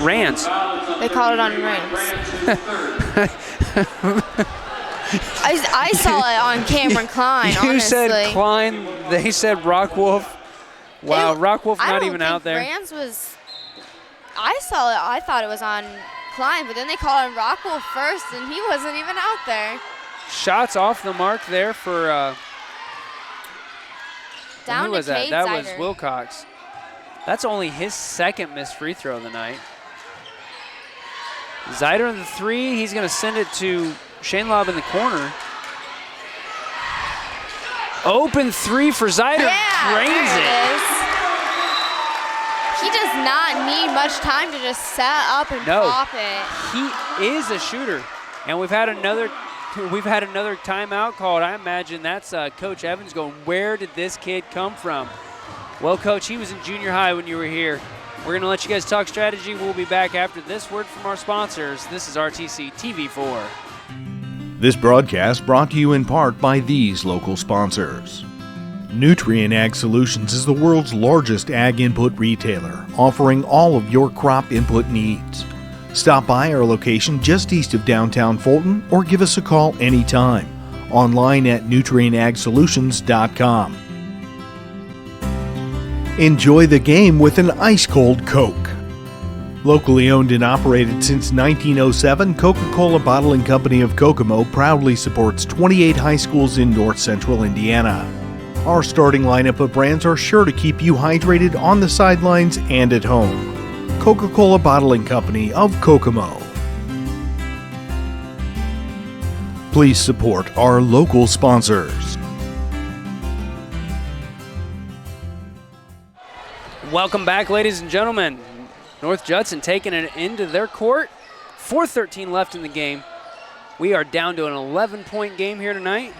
Rands. They called it on Rands. I saw it on Cameron Klein, honestly. You said Klein, they said Rock Wolf. Wow, Rock Wolf not even out there. Rands was, I saw it, I thought it was on Klein, but then they called on Rock Wolf first, and he wasn't even out there. Shots off the mark there for, down who was to that? Cade That Zider. was Wilcox. That's only his second missed free throw of the night. Zider in the 3. He's going to send it to Shane Lobb in the corner. Open 3 for Zider. Yeah, drains it. He does not need much time to just set up and pop it. He is a shooter. And we've had another timeout called. I imagine that's Coach Evans going, where did this kid come from? Well, Coach, he was in junior high when you were here. We're going to let you guys talk strategy. We'll be back after this word from our sponsors. This is RTC TV4. This broadcast brought to you in part by these local sponsors. Nutrien Ag Solutions is the world's largest ag input retailer, offering all of your crop input needs. Stop by our location just east of downtown Fulton or give us a call anytime. Online at nutrienagsolutions.com. Enjoy the game with an ice-cold Coke. Locally owned and operated since 1907, Coca-Cola Bottling Company of Kokomo proudly supports 28 high schools in north central Indiana. Our starting lineup of brands are sure to keep you hydrated on the sidelines and at home. Coca-Cola Bottling Company of Kokomo. Please support our local sponsors. Welcome back, ladies and gentlemen. North Judson taking it into their court. 4:13 left in the game. We are down to an 11-point game here tonight.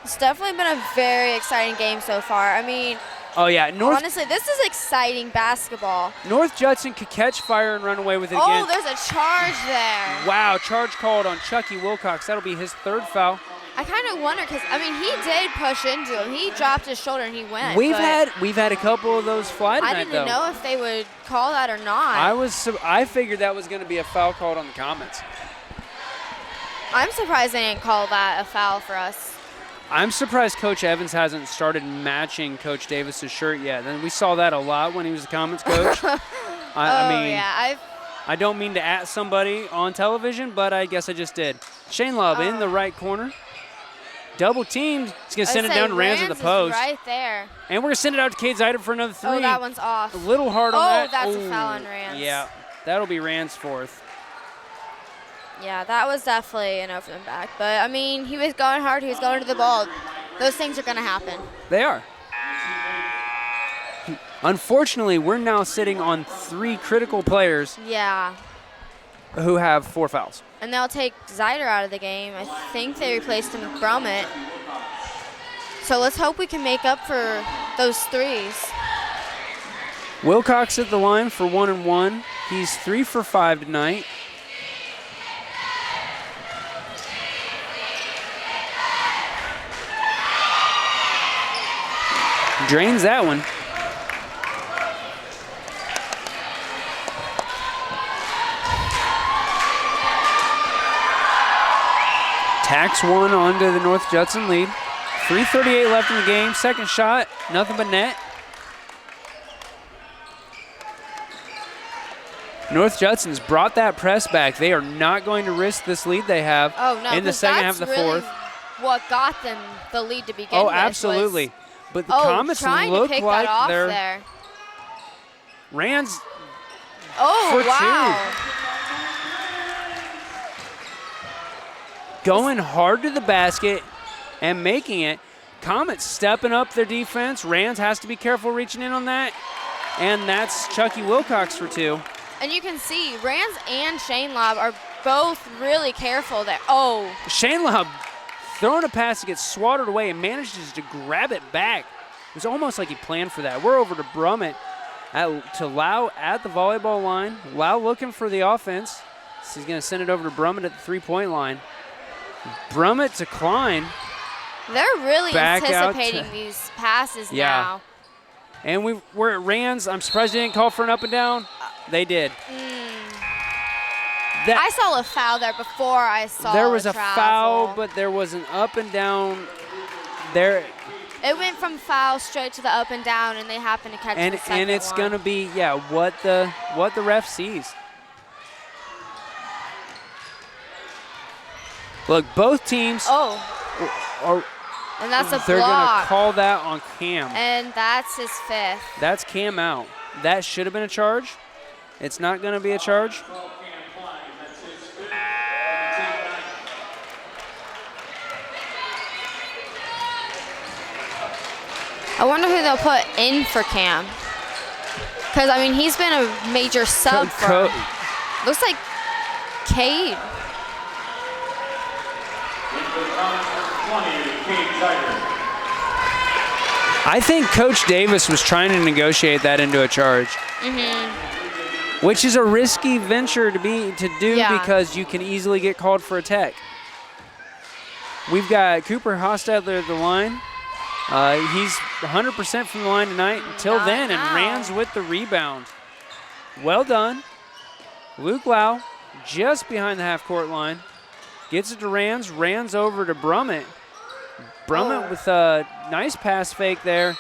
It's definitely been a very exciting game so far. I mean, Oh, yeah. Honestly, this is exciting basketball. North Judson could catch fire and run away with it again. Oh, there's a charge there. Wow, charge called on Chucky Wilcox. That'll be his 3rd foul. I kind of wonder because, I mean, he did push into him. He dropped his shoulder and he went. We've had a couple of those fly tonight, I didn't know if they would call that or not. I figured that was going to be a foul called on the Comets. I'm surprised they didn't call that a foul for us. I'm surprised Coach Evans hasn't started matching Coach Davis's shirt yet. And we saw that a lot when he was the Comets coach. I don't mean to at somebody on television, but I guess I just did. Shane Love in the right corner. Double teamed. He's going to send it down to Rands at the post. Right there. And we're going to send it out to Cade Zeidert for another 3. Oh, that one's off. A little hard on that. Oh, that's a foul on Rands. Yeah, that'll be Rands' 4th. Yeah, that was definitely an over and back. But, I mean, he was going hard. He was going to the ball. Those things are going to happen. They are. Unfortunately, we're now sitting on 3 critical players. Yeah. Who have 4 fouls. And they'll take Zeider out of the game. I think they replaced him with Brummett. So let's hope we can make up for those 3s. Wilcox at the line for 1 and 1. He's 3 for 5 tonight. Drains that one. Tacks one onto the North Judson lead. 3:38 left in the game. Second shot, nothing but net. North Judson's brought that press back. They are not going to risk this lead they have in the second half of the fourth. What got them the lead to begin with. Oh, absolutely. But the Comets look like they're there. Rands for 2. Going hard to the basket and making it. Comets stepping up their defense. Rands has to be careful reaching in on that. And that's Chucky Wilcox for 2. And you can see Rands and Shane Lobb are both really careful there. Oh. Shane Lobb throwing a pass that gets swatted away and manages to grab it back. It was almost like he planned for that. We're over to Brummett to Lau at the volleyball line. Lau looking for the offense. So he's going to send it over to Brummett at the 3-point line. Brummett to Klein. They're really anticipating these passes now. And we're at Rands. I'm surprised they didn't call for an up and down. They did. I saw a foul there before I saw there was a travel. foul, but there was an up and down there. It went from foul straight to the up and down, and they happened to catch the second and it's one. going to be what the ref sees. Look, both teams and that's a they're block. going to call that on Cam. And that's his 5th. That's Cam out. That should have been a charge. It's not going to be a charge. I wonder who they'll put in for Cam. Because, I mean, he's been a major sub for looks like Cade. I think Coach Davis was trying to negotiate that into a charge. Which is a risky venture to do because you can easily get called for a tech. We've got Cooper Hostetler at the line. He's 100% from the line tonight until then, and Rands with the rebound. Well done. Luke Lau just behind the half-court line. Gets it to Rands. Rands over to Brummett. Brummett with a nice pass fake there.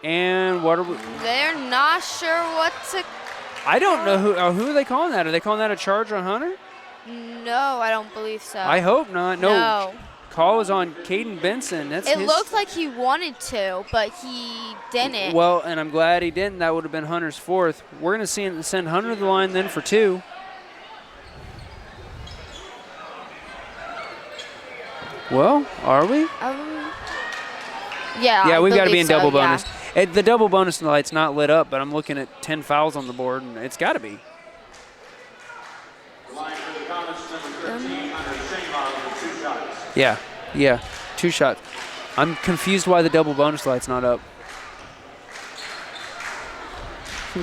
And what are we? They're not sure what to. I don't know who are they calling that? Are they calling that a charge on Hunter? No, I don't believe so. I hope not. No. Call is on Caden Benson. It looked like he wanted to, but he didn't. Well, and I'm glad he didn't. That would have been Hunter's 4th. We're going to send Hunter to the line then for 2. Well, are we? Yeah, we've got to be in double bonus. The double bonus light's not lit up, but I'm looking at 10 fouls on the board, and it's got to be. Yeah, 2 shots. I'm confused why the double bonus light's not up.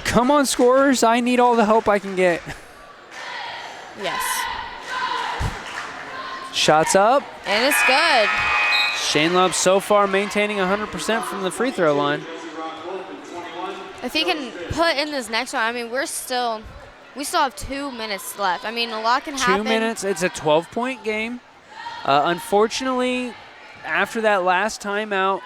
Come on, scorers. I need all the help I can get. Yes. Shots up. And it's good. Shane Love so far maintaining 100% from the free throw line. If he can put in this next one, I mean, we still have 2 minutes left. I mean, a lot can happen. 2 minutes. It's a 12-point game. Unfortunately, after that last timeout,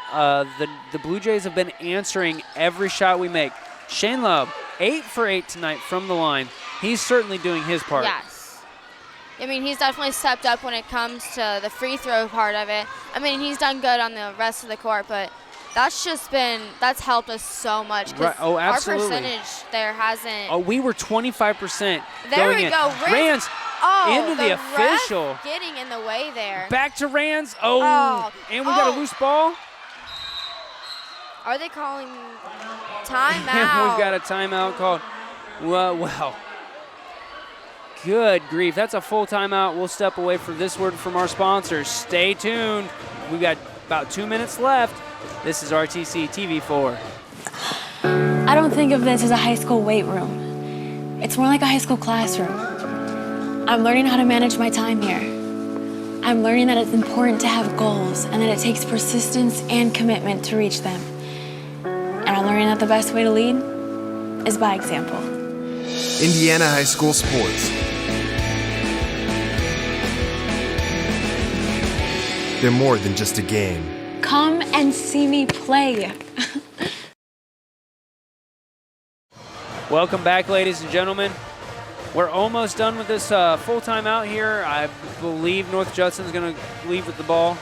the Blue Jays have been answering every shot we make. Shane Love, 8 for 8 tonight from the line. He's certainly doing his part. Yes. I mean, he's definitely stepped up when it comes to the free throw part of it. I mean, he's done good on the rest of the court, but that's helped us so much. Right. Oh, absolutely. Our percentage there hasn't. Oh, we were 25%. There going we in. go. Rands into the ref official. Getting in the way there. Back to Rands. Oh. And we got a loose ball. Are they calling timeout? We've got a timeout called. Well. Good grief. That's a full timeout. We'll step away for this word from our sponsors. Stay tuned. We've got about 2 minutes left. This is RTC TV4. I don't think of this as a high school weight room. It's more like a high school classroom. I'm learning how to manage my time here. I'm learning that it's important to have goals and that it takes persistence and commitment to reach them. And I'm learning that the best way to lead is by example. Indiana High School Sports. They're more than just a game. Come and see me play. Welcome back, ladies and gentlemen. We're almost done with this full timeout here. I believe North Judson's going to leave with the ball.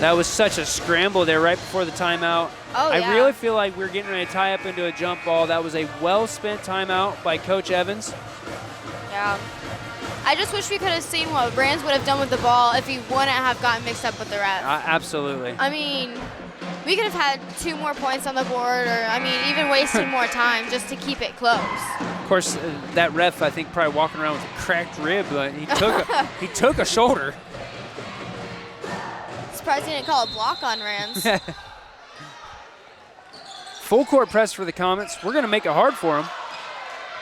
That was such a scramble there right before the timeout. Oh, yeah. I really feel like we're getting ready to tie up into a jump ball. That was a well-spent timeout by Coach Evans. Yeah. I just wish we could have seen what Brands would have done with the ball if he wouldn't have gotten mixed up with the ref. Absolutely. I mean, we could have had 2 more points on the board, or, I mean, even wasting more time just to keep it close. Of course, that ref, I think, probably walking around with a cracked rib, but he took a shoulder. Surprised he didn't call a block on Rams. Full court press for the Comets. We're going to make it hard for him.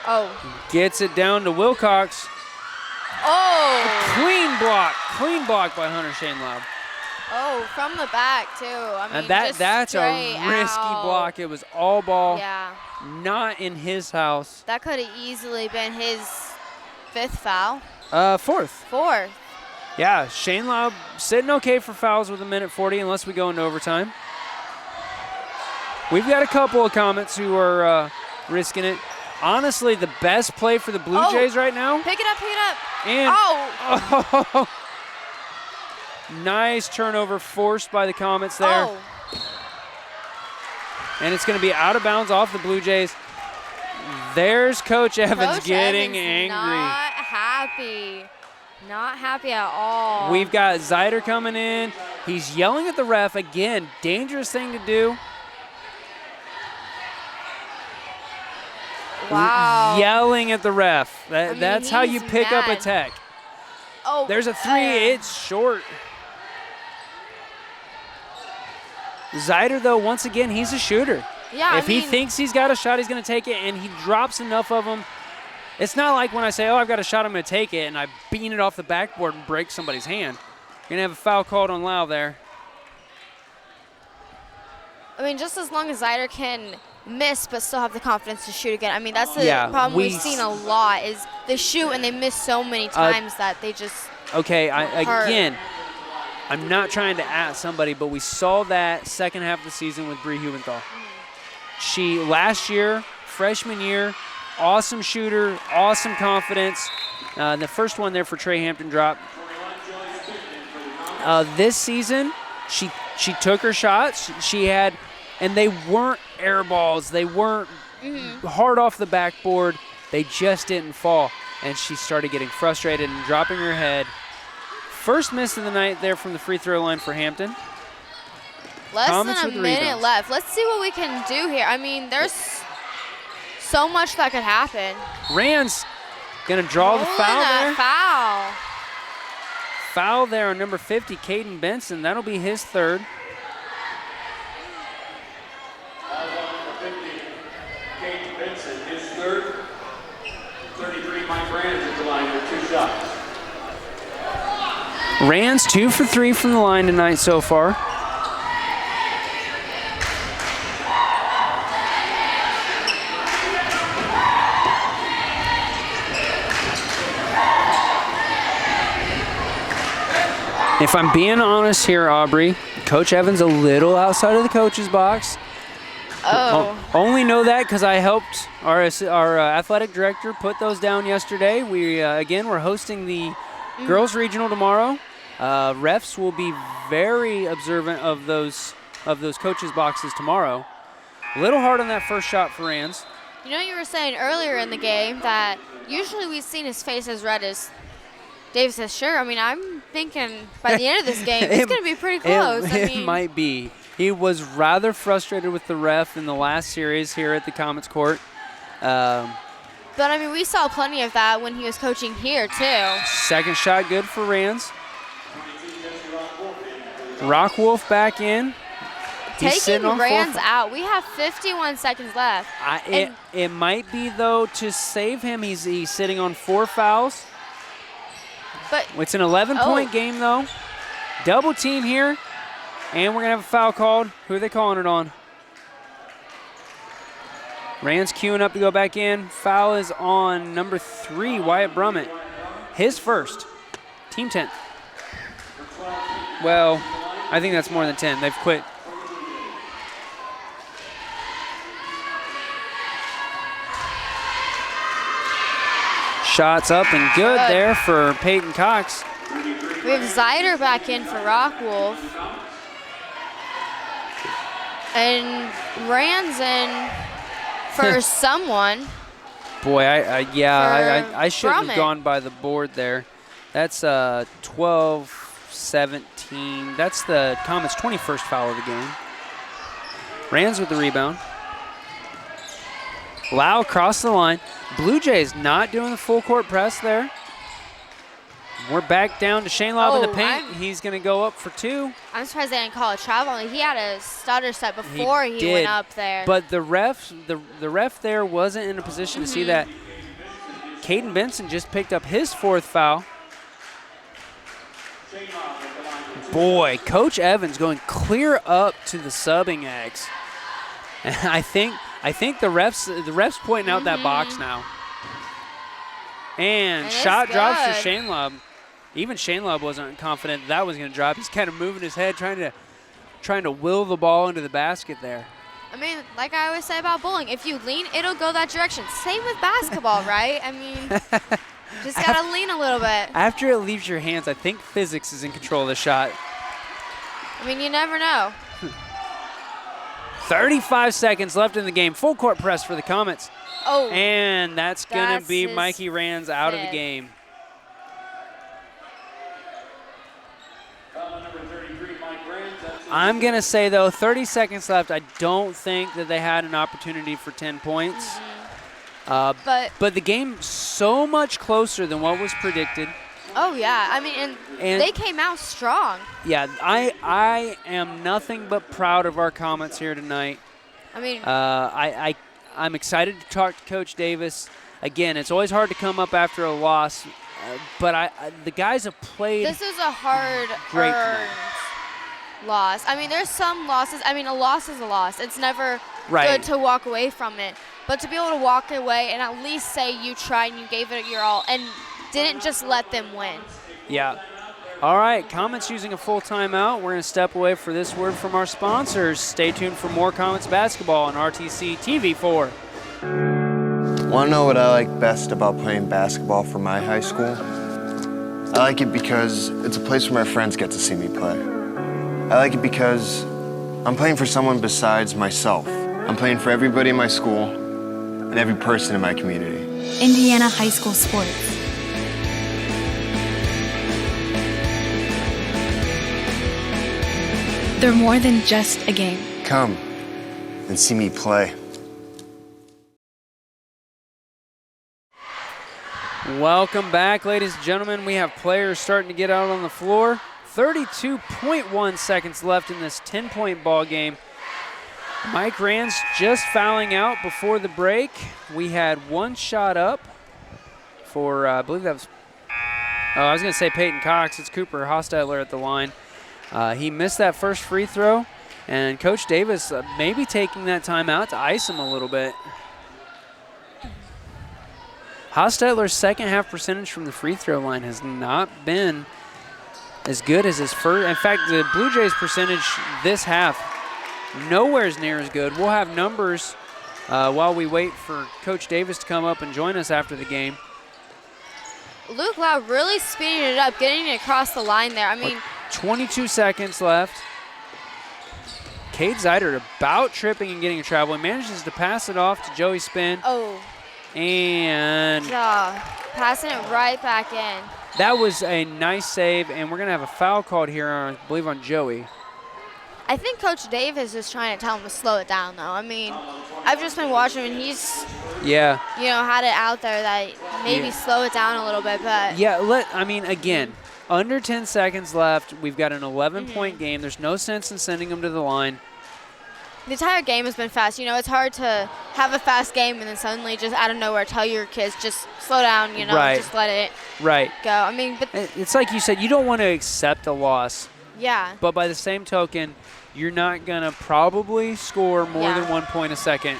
Oh. Gets it down to Wilcox. Oh. Clean block by Hunter Shane Love. Oh, from the back, too. I mean, and that's a risky block. It was all ball. Yeah. Not in his house. That could have easily been his 5th foul. 4th. 4th. Yeah, Shane Love sitting okay for fouls with 1:40 unless we go into overtime. We've got a couple of Comets who are risking it. Honestly, the best play for the Blue Jays right now. Pick it up. And oh. Nice turnover forced by the Comets there. Oh. And it's going to be out of bounds off the Blue Jays. There's Coach Evans getting angry. Not happy. Not happy at all. We've got Zyder coming in. He's yelling at the ref. Again, dangerous thing to do. Wow. Yelling at the ref. That's how you pick up a tech. Oh, there's a 3. It's short. Zyder, though, once again, he's a shooter. Yeah, if he thinks he's got a shot, he's going to take it, and he drops enough of them. It's not like when I say, I've got a shot, I'm going to take it, and I bean it off the backboard and break somebody's hand. You're going to have a foul called on Lau there. I mean, just as long as Zyder can miss but still have the confidence to shoot again. I mean, that's the problem we've seen a lot is they shoot and they miss so many times that they just again, I'm not trying to at somebody, but we saw that second half of the season with Bree Hubenthal. She, last year, freshman year, awesome shooter, awesome confidence. The first one there for Trey Hampton dropped. This season, she took her shots. She had, and they weren't air balls. They weren't hard off the backboard. They just didn't fall. And she started getting frustrated and dropping her head. First miss of the night there from the free throw line for Hampton. Less than a minute left. Let's see what we can do here. I mean, there's so much that could happen. Rand's going to draw the foul there. Foul. Foul there on number 50, Caden Benson. That'll be his 3rd. Mike Rands at the line with 2 shots. Rands 2 for 3 from the line tonight so far. If I'm being honest here, Aubrey, Coach Evans a little outside of the coach's box. Oh. Only know that because I helped our athletic director put those down yesterday. We again, we're hosting the girls regional tomorrow. Refs will be very observant of those coaches' boxes tomorrow. A little hard on that first shot for Rands. You know, you were saying earlier in the game that usually we've seen his face as red as Dave says, sure. I mean, I'm thinking by the end of this game, it's going to be pretty close. It might be. He was rather frustrated with the ref in the last series here at the Comets Court. But, I mean, we saw plenty of that when he was coaching here, too. Second shot good for Rands. Rockwolf back in. Taking Rands out. We have 51 seconds left. It might be, though, to save him. He's sitting on 4 fouls. But it's an 11-point game, though. Double team here, and we're going to have a foul called. Who are they calling it on? Rands queuing up to go back in. Foul is on number 3, Wyatt Brummett. His first. Team 10th. Well, I think that's more than 10. They've quit. Shots up and good there for Peyton Cox. We have Zyder back in for Rockwolf. And Rands in for someone. Boy, I should have Brummett. gone by the board there. That's 12-17. That's the Comets' 21st foul of the game. Rands with the rebound. Lau across the line. Blue Jays not doing the full court press there. We're back down to Shane Lobb in the paint. He's going to go up for 2. I'm surprised they didn't call a travel. He had a stutter set before he went up there. But the ref there wasn't in a position to see that. Caden Benson just picked up his 4th foul. Boy, Coach Evans going clear up to the subbing X. And I think the refs pointing out that box now. And shot drops for Shane Lobb. Even Shane Lobb wasn't confident that was going to drop. He's kind of moving his head, trying to will the ball into the basket there. I mean, like I always say about bowling, if you lean, it'll go that direction. Same with basketball, right? I mean, just got to lean a little bit. After it leaves your hands, I think physics is in control of the shot. I mean, you never know. 35 seconds left in the game. Full court press for the Comets. Oh. And that's going to be Mikey Rands out of the game. I'm going to say, though, 30 seconds left. I don't think that they had an opportunity for 10 points. But the game's so much closer than what was predicted. Oh, yeah. I mean, and they came out strong. Yeah, I am nothing but proud of our Comets here tonight. I mean, I'm excited to talk to Coach Davis. Again, it's always hard to come up after a loss, but the guys have played. This is a hard-earned loss. I mean, there's some losses. I mean, a loss is a loss. It's never good to walk away from it. But to be able to walk away and at least say you tried and you gave it your all and didn't just let them win. Yeah. All right, Comets using a full timeout. We're going to step away for this word from our sponsors. Stay tuned for more Comets basketball on RTC TV4. Want to know what I like best about playing basketball for my high school? I like it because it's a place where my friends get to see me play. I like it because I'm playing for someone besides myself. I'm playing for everybody in my school and every person in my community. Indiana high school sports. They're more than just a game. Come and see me play. Welcome back, ladies and gentlemen. We have players starting to get out on the floor. 32.1 seconds left in this 10-point ball game. Mike Rands just fouling out before the break. We had one shot up for, I believe that was, I was going to say Peyton Cox. It's Cooper Hostetler at the line. He missed that first free throw, and Coach Davis maybe taking that time out to ice him a little bit. Hostetler's second half percentage from the free throw line has not been as good as his first. In fact, the Blue Jays percentage this half nowhere near as good. We'll have numbers while we wait for Coach Davis to come up and join us after the game. Luke Lau really speeding it up, getting it across the line there. I mean, 22 seconds left. Cade Zeidert about tripping and getting a travel. He manages to pass it off to Joey Spin. Oh. And passing it right back in. That was a nice save, and we're going to have a foul called here, I believe, on Joey. I think Coach Davis is trying to tell him to slow it down, though. I mean, I've just been watching him, and he's, had it out there that maybe slow it down a little bit. But again, under 10 seconds left. We've got an 11-point game. There's no sense in sending them to the line. The entire game has been fast. It's hard to have a fast game and then suddenly just out of nowhere tell your kids just slow down, just let it go. I mean, but it's like you said, you don't want to accept a loss. Yeah. But by the same token, you're not going to probably score more than 1 point a second.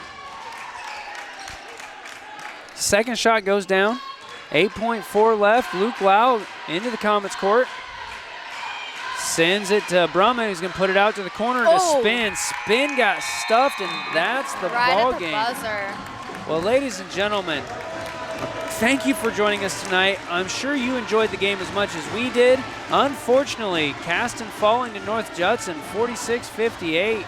Second shot goes down. 8.4 left. Luke Lau into the Comets court. Sends it to Brumman, who's going to put it out to the corner to Spin. Spin got stuffed, and that's the ball game. Buzzer. Well, ladies and gentlemen, thank you for joining us tonight. I'm sure you enjoyed the game as much as we did. Unfortunately, Caston falling to North Judson, 46-58.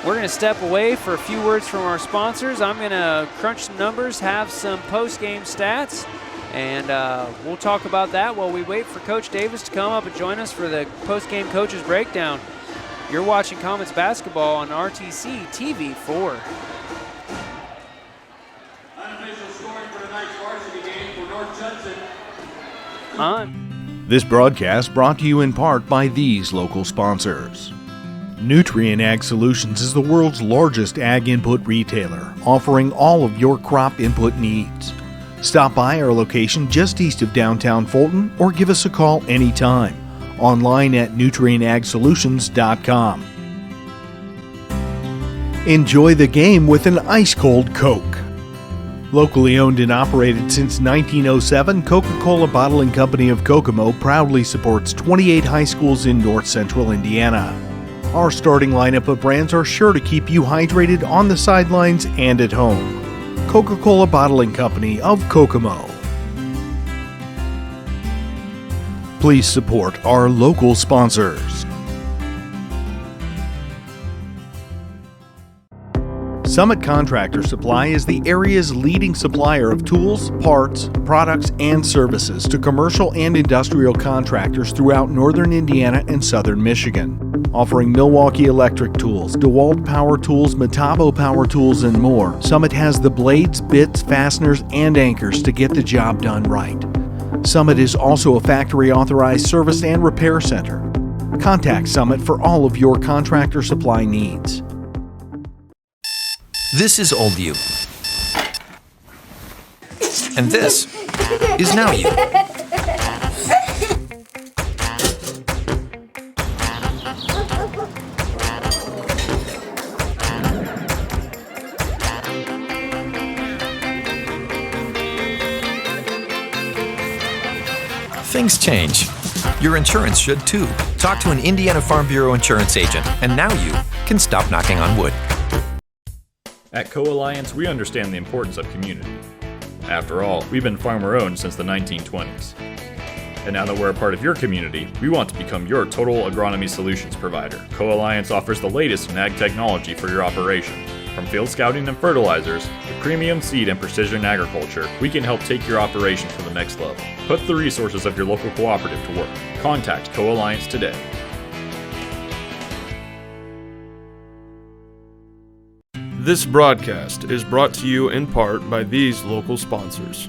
We're going to step away for a few words from our sponsors. I'm going to crunch some numbers, have some post-game stats, and we'll talk about that while we wait for Coach Davis to come up and join us for the post-game coaches breakdown. You're watching Comets basketball on RTC TV 4. Unofficial scoring for tonight's varsity game for North Judson. This broadcast brought to you in part by these local sponsors. Nutrien Ag Solutions is the world's largest ag input retailer, offering all of your crop input needs. Stop by our location just east of downtown Fulton or give us a call anytime. Online at nutrienagsolutions.com. Enjoy the game with an ice-cold Coke. Locally owned and operated since 1907, Coca-Cola Bottling Company of Kokomo proudly supports 28 high schools in north central Indiana. Our starting lineup of brands are sure to keep you hydrated on the sidelines and at home. Coca-Cola Bottling Company of Kokomo. Please support our local sponsors. Summit Contractor Supply is the area's leading supplier of tools, parts, products, and services to commercial and industrial contractors throughout northern Indiana and southern Michigan. Offering Milwaukee Electric Tools, DeWalt Power Tools, Metabo Power Tools, and more, Summit has the blades, bits, fasteners, and anchors to get the job done right. Summit is also a factory-authorized service and repair center. Contact Summit for all of your contractor supply needs. This is old you. And this is now you. Things change. Your insurance should too. Talk to an Indiana Farm Bureau insurance agent, and now you can stop knocking on wood. At Co-Alliance, we understand the importance of community. After all, we've been farmer-owned since the 1920s. And now that we're a part of your community, we want to become your total agronomy solutions provider. Co-Alliance offers the latest in ag technology for your operation. From field scouting and fertilizers to premium seed and precision agriculture, we can help take your operation to the next level. Put the resources of your local cooperative to work. Contact Co-Alliance today. This broadcast is brought to you in part by these local sponsors.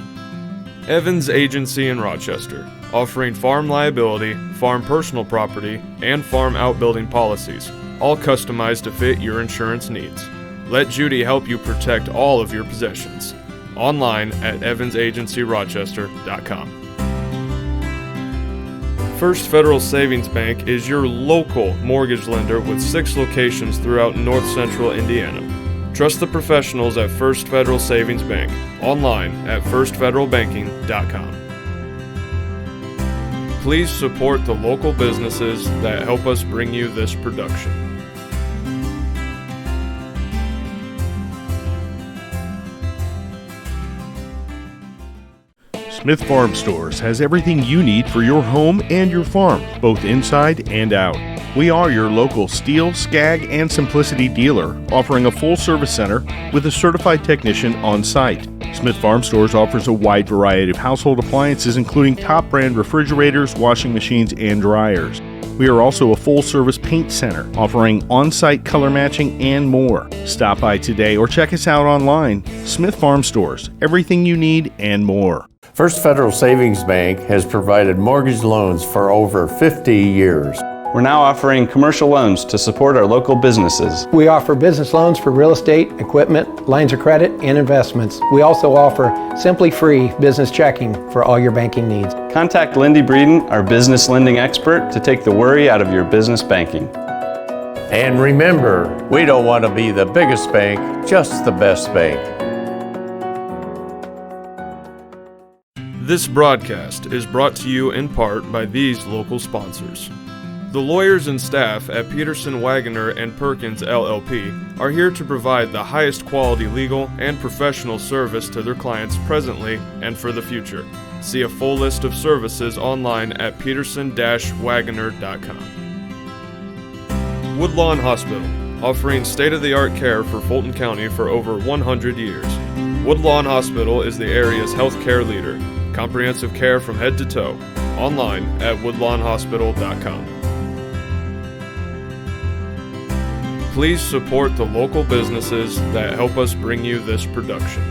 Evans Agency in Rochester, offering farm liability, farm personal property, and farm outbuilding policies, all customized to fit your insurance needs. Let Judy help you protect all of your possessions. online at evansagencyrochester.com. First Federal Savings Bank is your local mortgage lender with 6 locations throughout north central Indiana. Trust the professionals at First Federal Savings Bank online at firstfederalbanking.com. Please support the local businesses that help us bring you this production. Smith Farm Stores has everything you need for your home and your farm, both inside and out. We are your local Steel, Skag, and Simplicity dealer, offering a full-service center with a certified technician on site. Smith Farm Stores offers a wide variety of household appliances, including top-brand refrigerators, washing machines, and dryers. We are also a full-service paint center, offering on-site color matching and more. Stop by today or check us out online. Smith Farm Stores, everything you need and more. First Federal Savings Bank has provided mortgage loans for over 50 years. We're now offering commercial loans to support our local businesses. We offer business loans for real estate, equipment, lines of credit, and investments. We also offer simply free business checking for all your banking needs. Contact Lindy Breeden, our business lending expert, to take the worry out of your business banking. And remember, we don't want to be the biggest bank, just the best bank. This broadcast is brought to you in part by these local sponsors. The lawyers and staff at Peterson, Wagoner & Perkins LLP are here to provide the highest quality legal and professional service to their clients presently and for the future. See a full list of services online at peterson-wagoner.com. Woodlawn Hospital, offering state-of-the-art care for Fulton County for over 100 years. Woodlawn Hospital is the area's healthcare leader. Comprehensive care from head to toe. Online at woodlawnhospital.com. Please support the local businesses that help us bring you this production.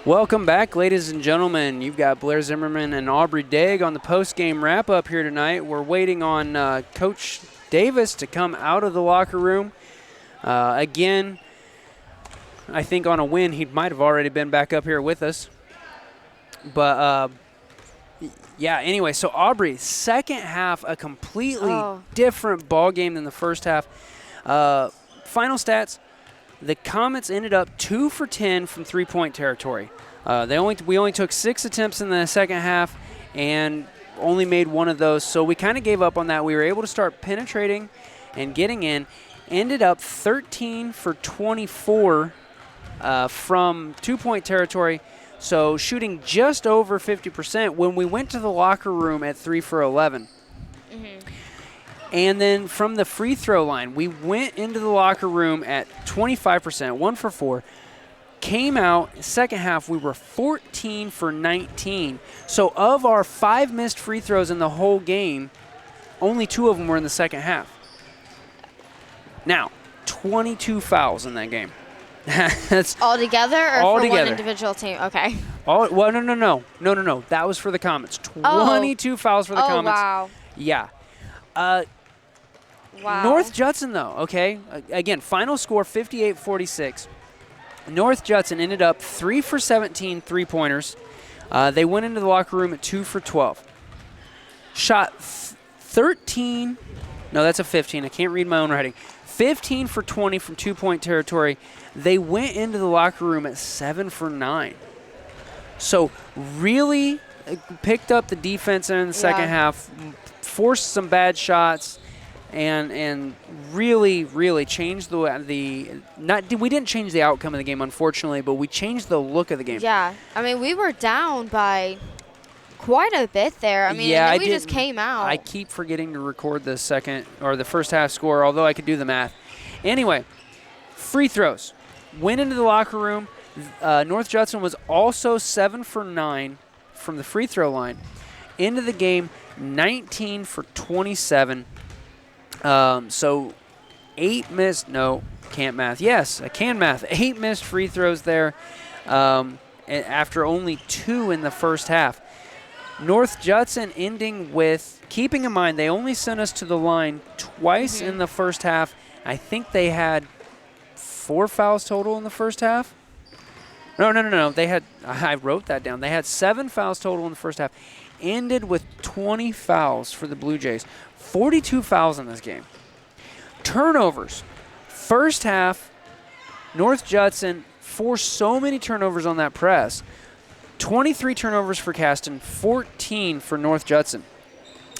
Welcome back, ladies and gentlemen. You've got Blair Zimmerman and Aubrey Daig on the post-game wrap-up here tonight. We're waiting on Coach Davis to come out of the locker room. Again, I think on a win, he might have already been back up here with us. But, yeah, anyway, so Aubrey, second half, a completely different ball game than the first half. Final stats, the Comets ended up 2 for 10 from three-point territory. We only took 6 attempts in the second half and only made 1 of those, so we kind of gave up on that. We were able to start penetrating and getting in. Ended up 13 for 24 from two-point territory, so shooting just over 50% when we went to the locker room at 3 for 11. And then from the free throw line, we went into the locker room at 25%, 1 for 4. Came out, second half, we were 14 for 19. So of our 5 missed free throws in the whole game, only 2 of them were in the second half. Now, 22 fouls in that game. That's all together or all for together. one individual team? Okay. Well, no. That was for the Comets. 22 fouls for the Comets. Wow. Yeah. Wow. North Judson, though, okay? Again, final score 58-46. North Judson ended up 3 for 17 three-pointers. They went into the locker room at 2 for 12. Shot 13. No, that's a 15. I can't read my own writing. 15 for 20 from two-point territory. They went into the locker room at 7 for 9. So really picked up the defense in the second half, forced some bad shots, and really changed we didn't change the outcome of the game, unfortunately, but we changed the look of the game. Yeah. I mean, we were down by quite a bit there. I mean, and we just came out. I keep forgetting to record the first half score, although I could do the math. Anyway, free throws. Went into the locker room. North Judson was also 7 for 9 from the free throw line. Into the game, 19 for 27. So 8 missed. No, can't math. Yes, I can math. 8 missed free throws there after only 2 in the first half. North Judson ending with, keeping in mind they only sent us to the line twice in the first half. I think they had 4 fouls total in the first half. No. They had, I wrote that down. They had 7 fouls total in the first half. Ended with 20 fouls for the Blue Jays. 42 fouls in this game. Turnovers. First half, North Judson forced so many turnovers on that press. 23 turnovers for Caston, 14 for North Judson.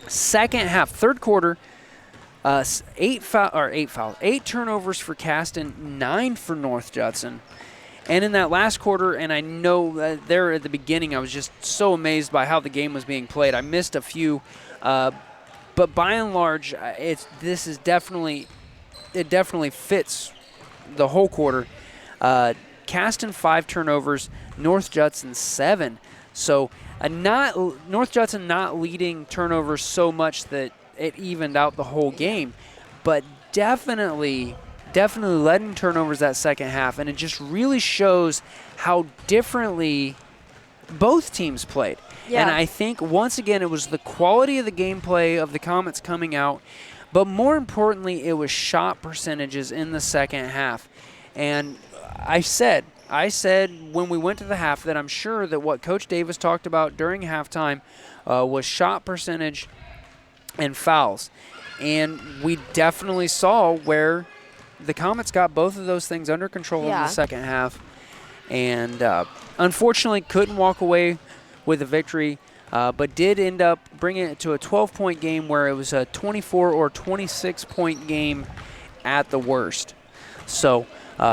Second half, third quarter, 8 turnovers for Caston, 9 for North Judson. And in that last quarter, and I know there at the beginning, I was just so amazed by how the game was being played. I missed a few, but by and large, it definitely fits the whole quarter. Caston 5 turnovers, North Judson 7. So North Judson not leading turnovers so much that it evened out the whole game, but definitely led in turnovers that second half, and it just really shows how differently both teams played. Yeah. And I think, once again, it was the quality of the gameplay of the Comets coming out, but more importantly, it was shot percentages in the second half. And I said when we went to the half that I'm sure that what Coach Davis talked about during halftime was shot percentage and fouls. And we definitely saw where the Comets got both of those things under control in the second half. And unfortunately couldn't walk away with a victory, but did end up bringing it to a 12-point game where it was a 24 or 26-point game at the worst. So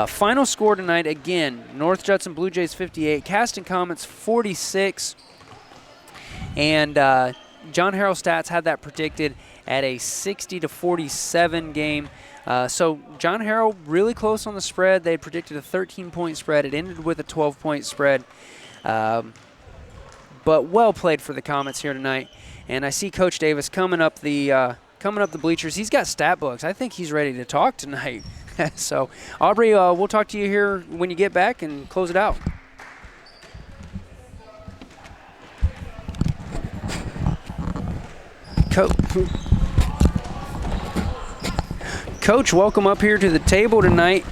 final score tonight, again, North Judson Blue Jays 58, Caston Comets 46. And John Harrell Stats had that predicted at a 60-47 game. So John Harrell really close on the spread. They had predicted a 13-point spread. It ended with a 12-point spread. But well played for the Comets here tonight. And I see Coach Davis coming up the bleachers. He's got stat books. I think he's ready to talk tonight. So, Aubrey, we'll talk to you here when you get back and close it out. Coach, welcome up here to the table tonight.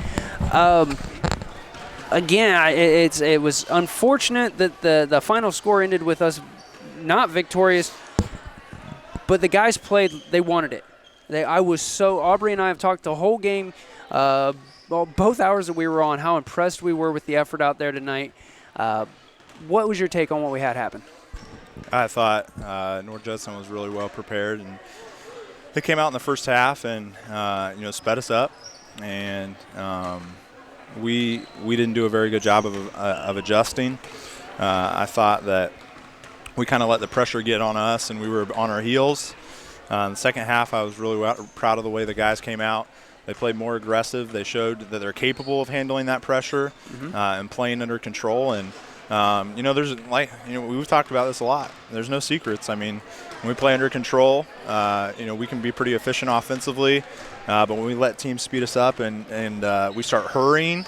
Again, it was unfortunate that the final score ended with us not victorious, but the guys played, they wanted it. Aubrey and I have talked the whole game, both hours that we were on, how impressed we were with the effort out there tonight. What was your take on what we had happen? I thought North Judson was really well prepared, and they came out in the first half and sped us up, and we didn't do a very good job of adjusting. I thought that we kind of let the pressure get on us, and we were on our heels. In the second half, I was really proud of the way the guys came out. They played more aggressive. They showed that they're capable of handling that pressure and playing under control. And we've talked about this a lot. There's no secrets. I mean, when we play under control, we can be pretty efficient offensively. But when we let teams speed us up and we start hurrying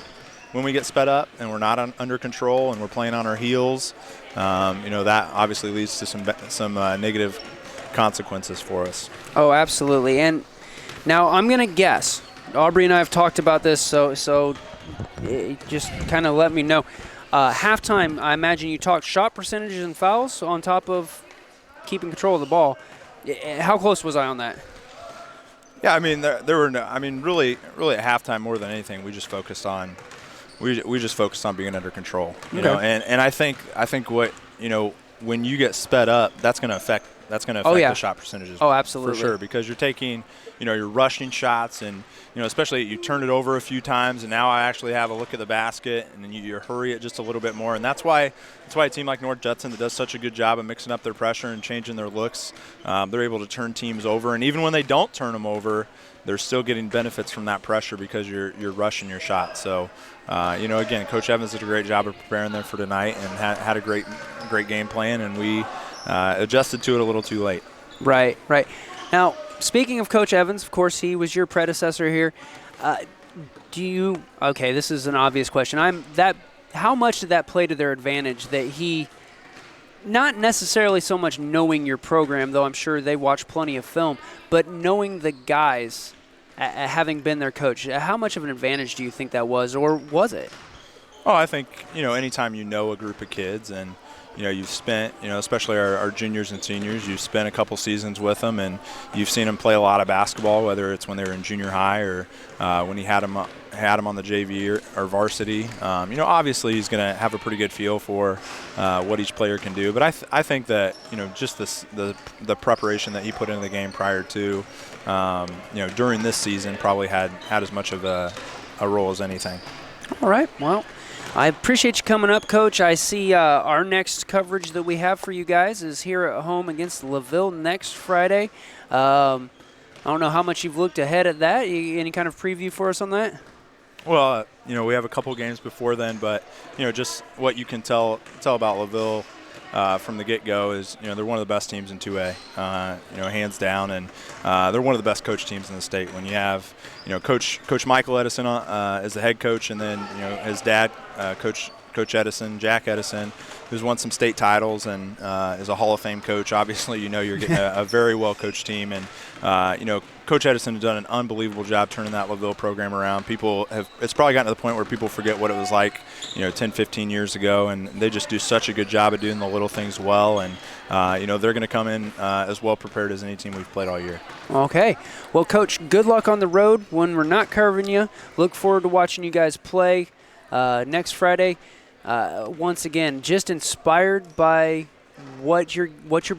when we get sped up and we're not under control and we're playing on our heels, that obviously leads to some negative consequences for us. Oh, absolutely. And now I'm going to guess. Aubrey and I have talked about this, so just kind of let me know. Halftime, I imagine you talked shot percentages and fouls on top of keeping control of the ball. How close was I on that? Yeah, I mean, there were no. I mean, really at halftime, more than anything, we just focused on being under control. You know, and I think what when you get sped up, that's going to affect the shot percentages. Oh, absolutely, for sure, because you're taking, you're rushing shots, and especially you turn it over a few times, and now I actually have a look at the basket, and then you hurry it just a little bit more, and that's why a team like North Judson that does such a good job of mixing up their pressure and changing their looks, they're able to turn teams over, and even when they don't turn them over, they're still getting benefits from that pressure because you're rushing your shot. So, again, Coach Evans did a great job of preparing them for tonight and had a great game plan, and we adjusted to it a little too late. Right. Now, speaking of Coach Evans, of course, he was your predecessor here. This is an obvious question. How much did that play to their advantage that he not necessarily so much knowing your program, though I'm sure they watch plenty of film, but knowing the guys, having been their coach, how much of an advantage do you think that was, or was it? Oh, I think, anytime you know a group of kids and, you've spent, especially our juniors and seniors, you've spent a couple seasons with them and you've seen them play a lot of basketball, whether it's when they were in junior high or when he had them on the JV or varsity. Obviously he's going to have a pretty good feel for what each player can do. But I think that, just the preparation that he put into the game prior to, during this season probably had as much of a role as anything. All right, well, I appreciate you coming up, Coach. I see our next coverage that we have for you guys is here at home against LaVille next Friday. I don't know how much you've looked ahead at that. Any kind of preview for us on that? Well, we have a couple games before then, but, just what you can tell about LaVille from the get-go is, they're one of the best teams in 2A, hands down, and they're one of the best coach teams in the state. When you have, Coach Michael Edison as the head coach, and then, his dad, Coach Edison, Jack Edison, who's won some state titles and is a Hall of Fame coach. Obviously, you're getting a very well-coached team, and Coach Edison has done an unbelievable job turning that LaVille program around. It's probably gotten to the point where people forget what it was like, 10, 15 years ago, and they just do such a good job of doing the little things well, and they're going to come in as well prepared as any team we've played all year. Okay. Well, Coach, good luck on the road when we're not covering you. Look forward to watching you guys play next Friday. Once again, just inspired by what you're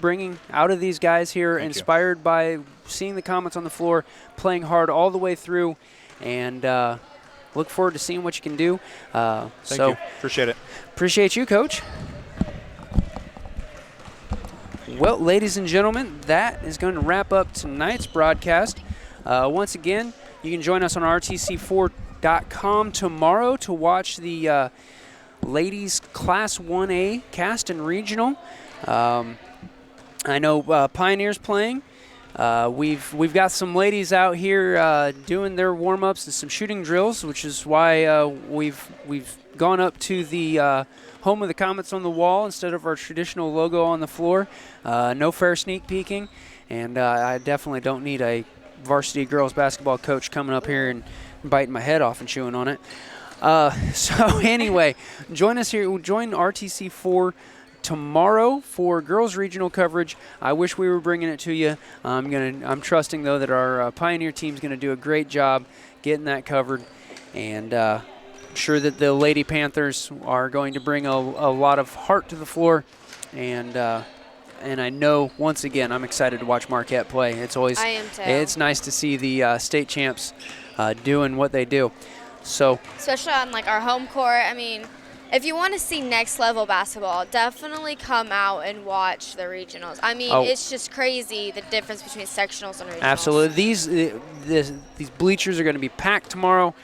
bringing out of these guys here. Inspired by seeing the Comets on the floor, playing hard all the way through, and look forward to seeing what you can do. Thank you. Appreciate it. Appreciate you, Coach. Well, ladies and gentlemen, that is going to wrap up tonight's broadcast. Once again, you can join us on rtc4.com tomorrow to watch the ladies Class 1A Caston Regional. I know Pioneer's playing. We've got some ladies out here doing their warm-ups and some shooting drills, which is why we've gone up to the home of the Comets on the wall instead of our traditional logo on the floor. No fair sneak peeking, and I definitely don't need a varsity girls basketball coach coming up here and biting my head off and chewing on it. So anyway, join us here. Join RTC4 tomorrow for girls regional coverage. I wish we were bringing it to you. I'm trusting though that our Pioneer team's going to do a great job getting that covered, and I'm sure that the Lady Panthers are going to bring a lot of heart to the floor, and I know once again I'm excited to watch Marquette play. It's always I am too. It's nice to see the state champs doing what they do. So especially on our home court. I mean, if you want to see next level basketball, definitely come out and watch the regionals. I mean, it's just crazy the difference between sectionals and regionals. Absolutely. These bleachers are going to be packed tomorrow.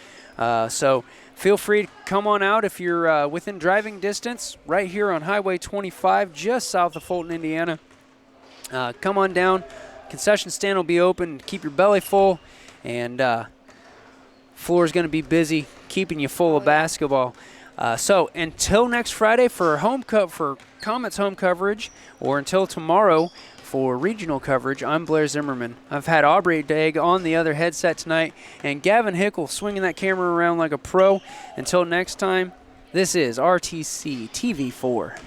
So feel free to come on out if you're within driving distance right here on Highway 25, just south of Fulton, Indiana. Come on down. Concession stand will be open. Keep your belly full, and floor is going to be busy, keeping you full of basketball. So until next Friday for Comets home coverage, or until tomorrow for regional coverage, I'm Blair Zimmerman. I've had Aubrey Daig on the other headset tonight, and Gavin Hickle swinging that camera around like a pro. Until next time, this is RTC TV4.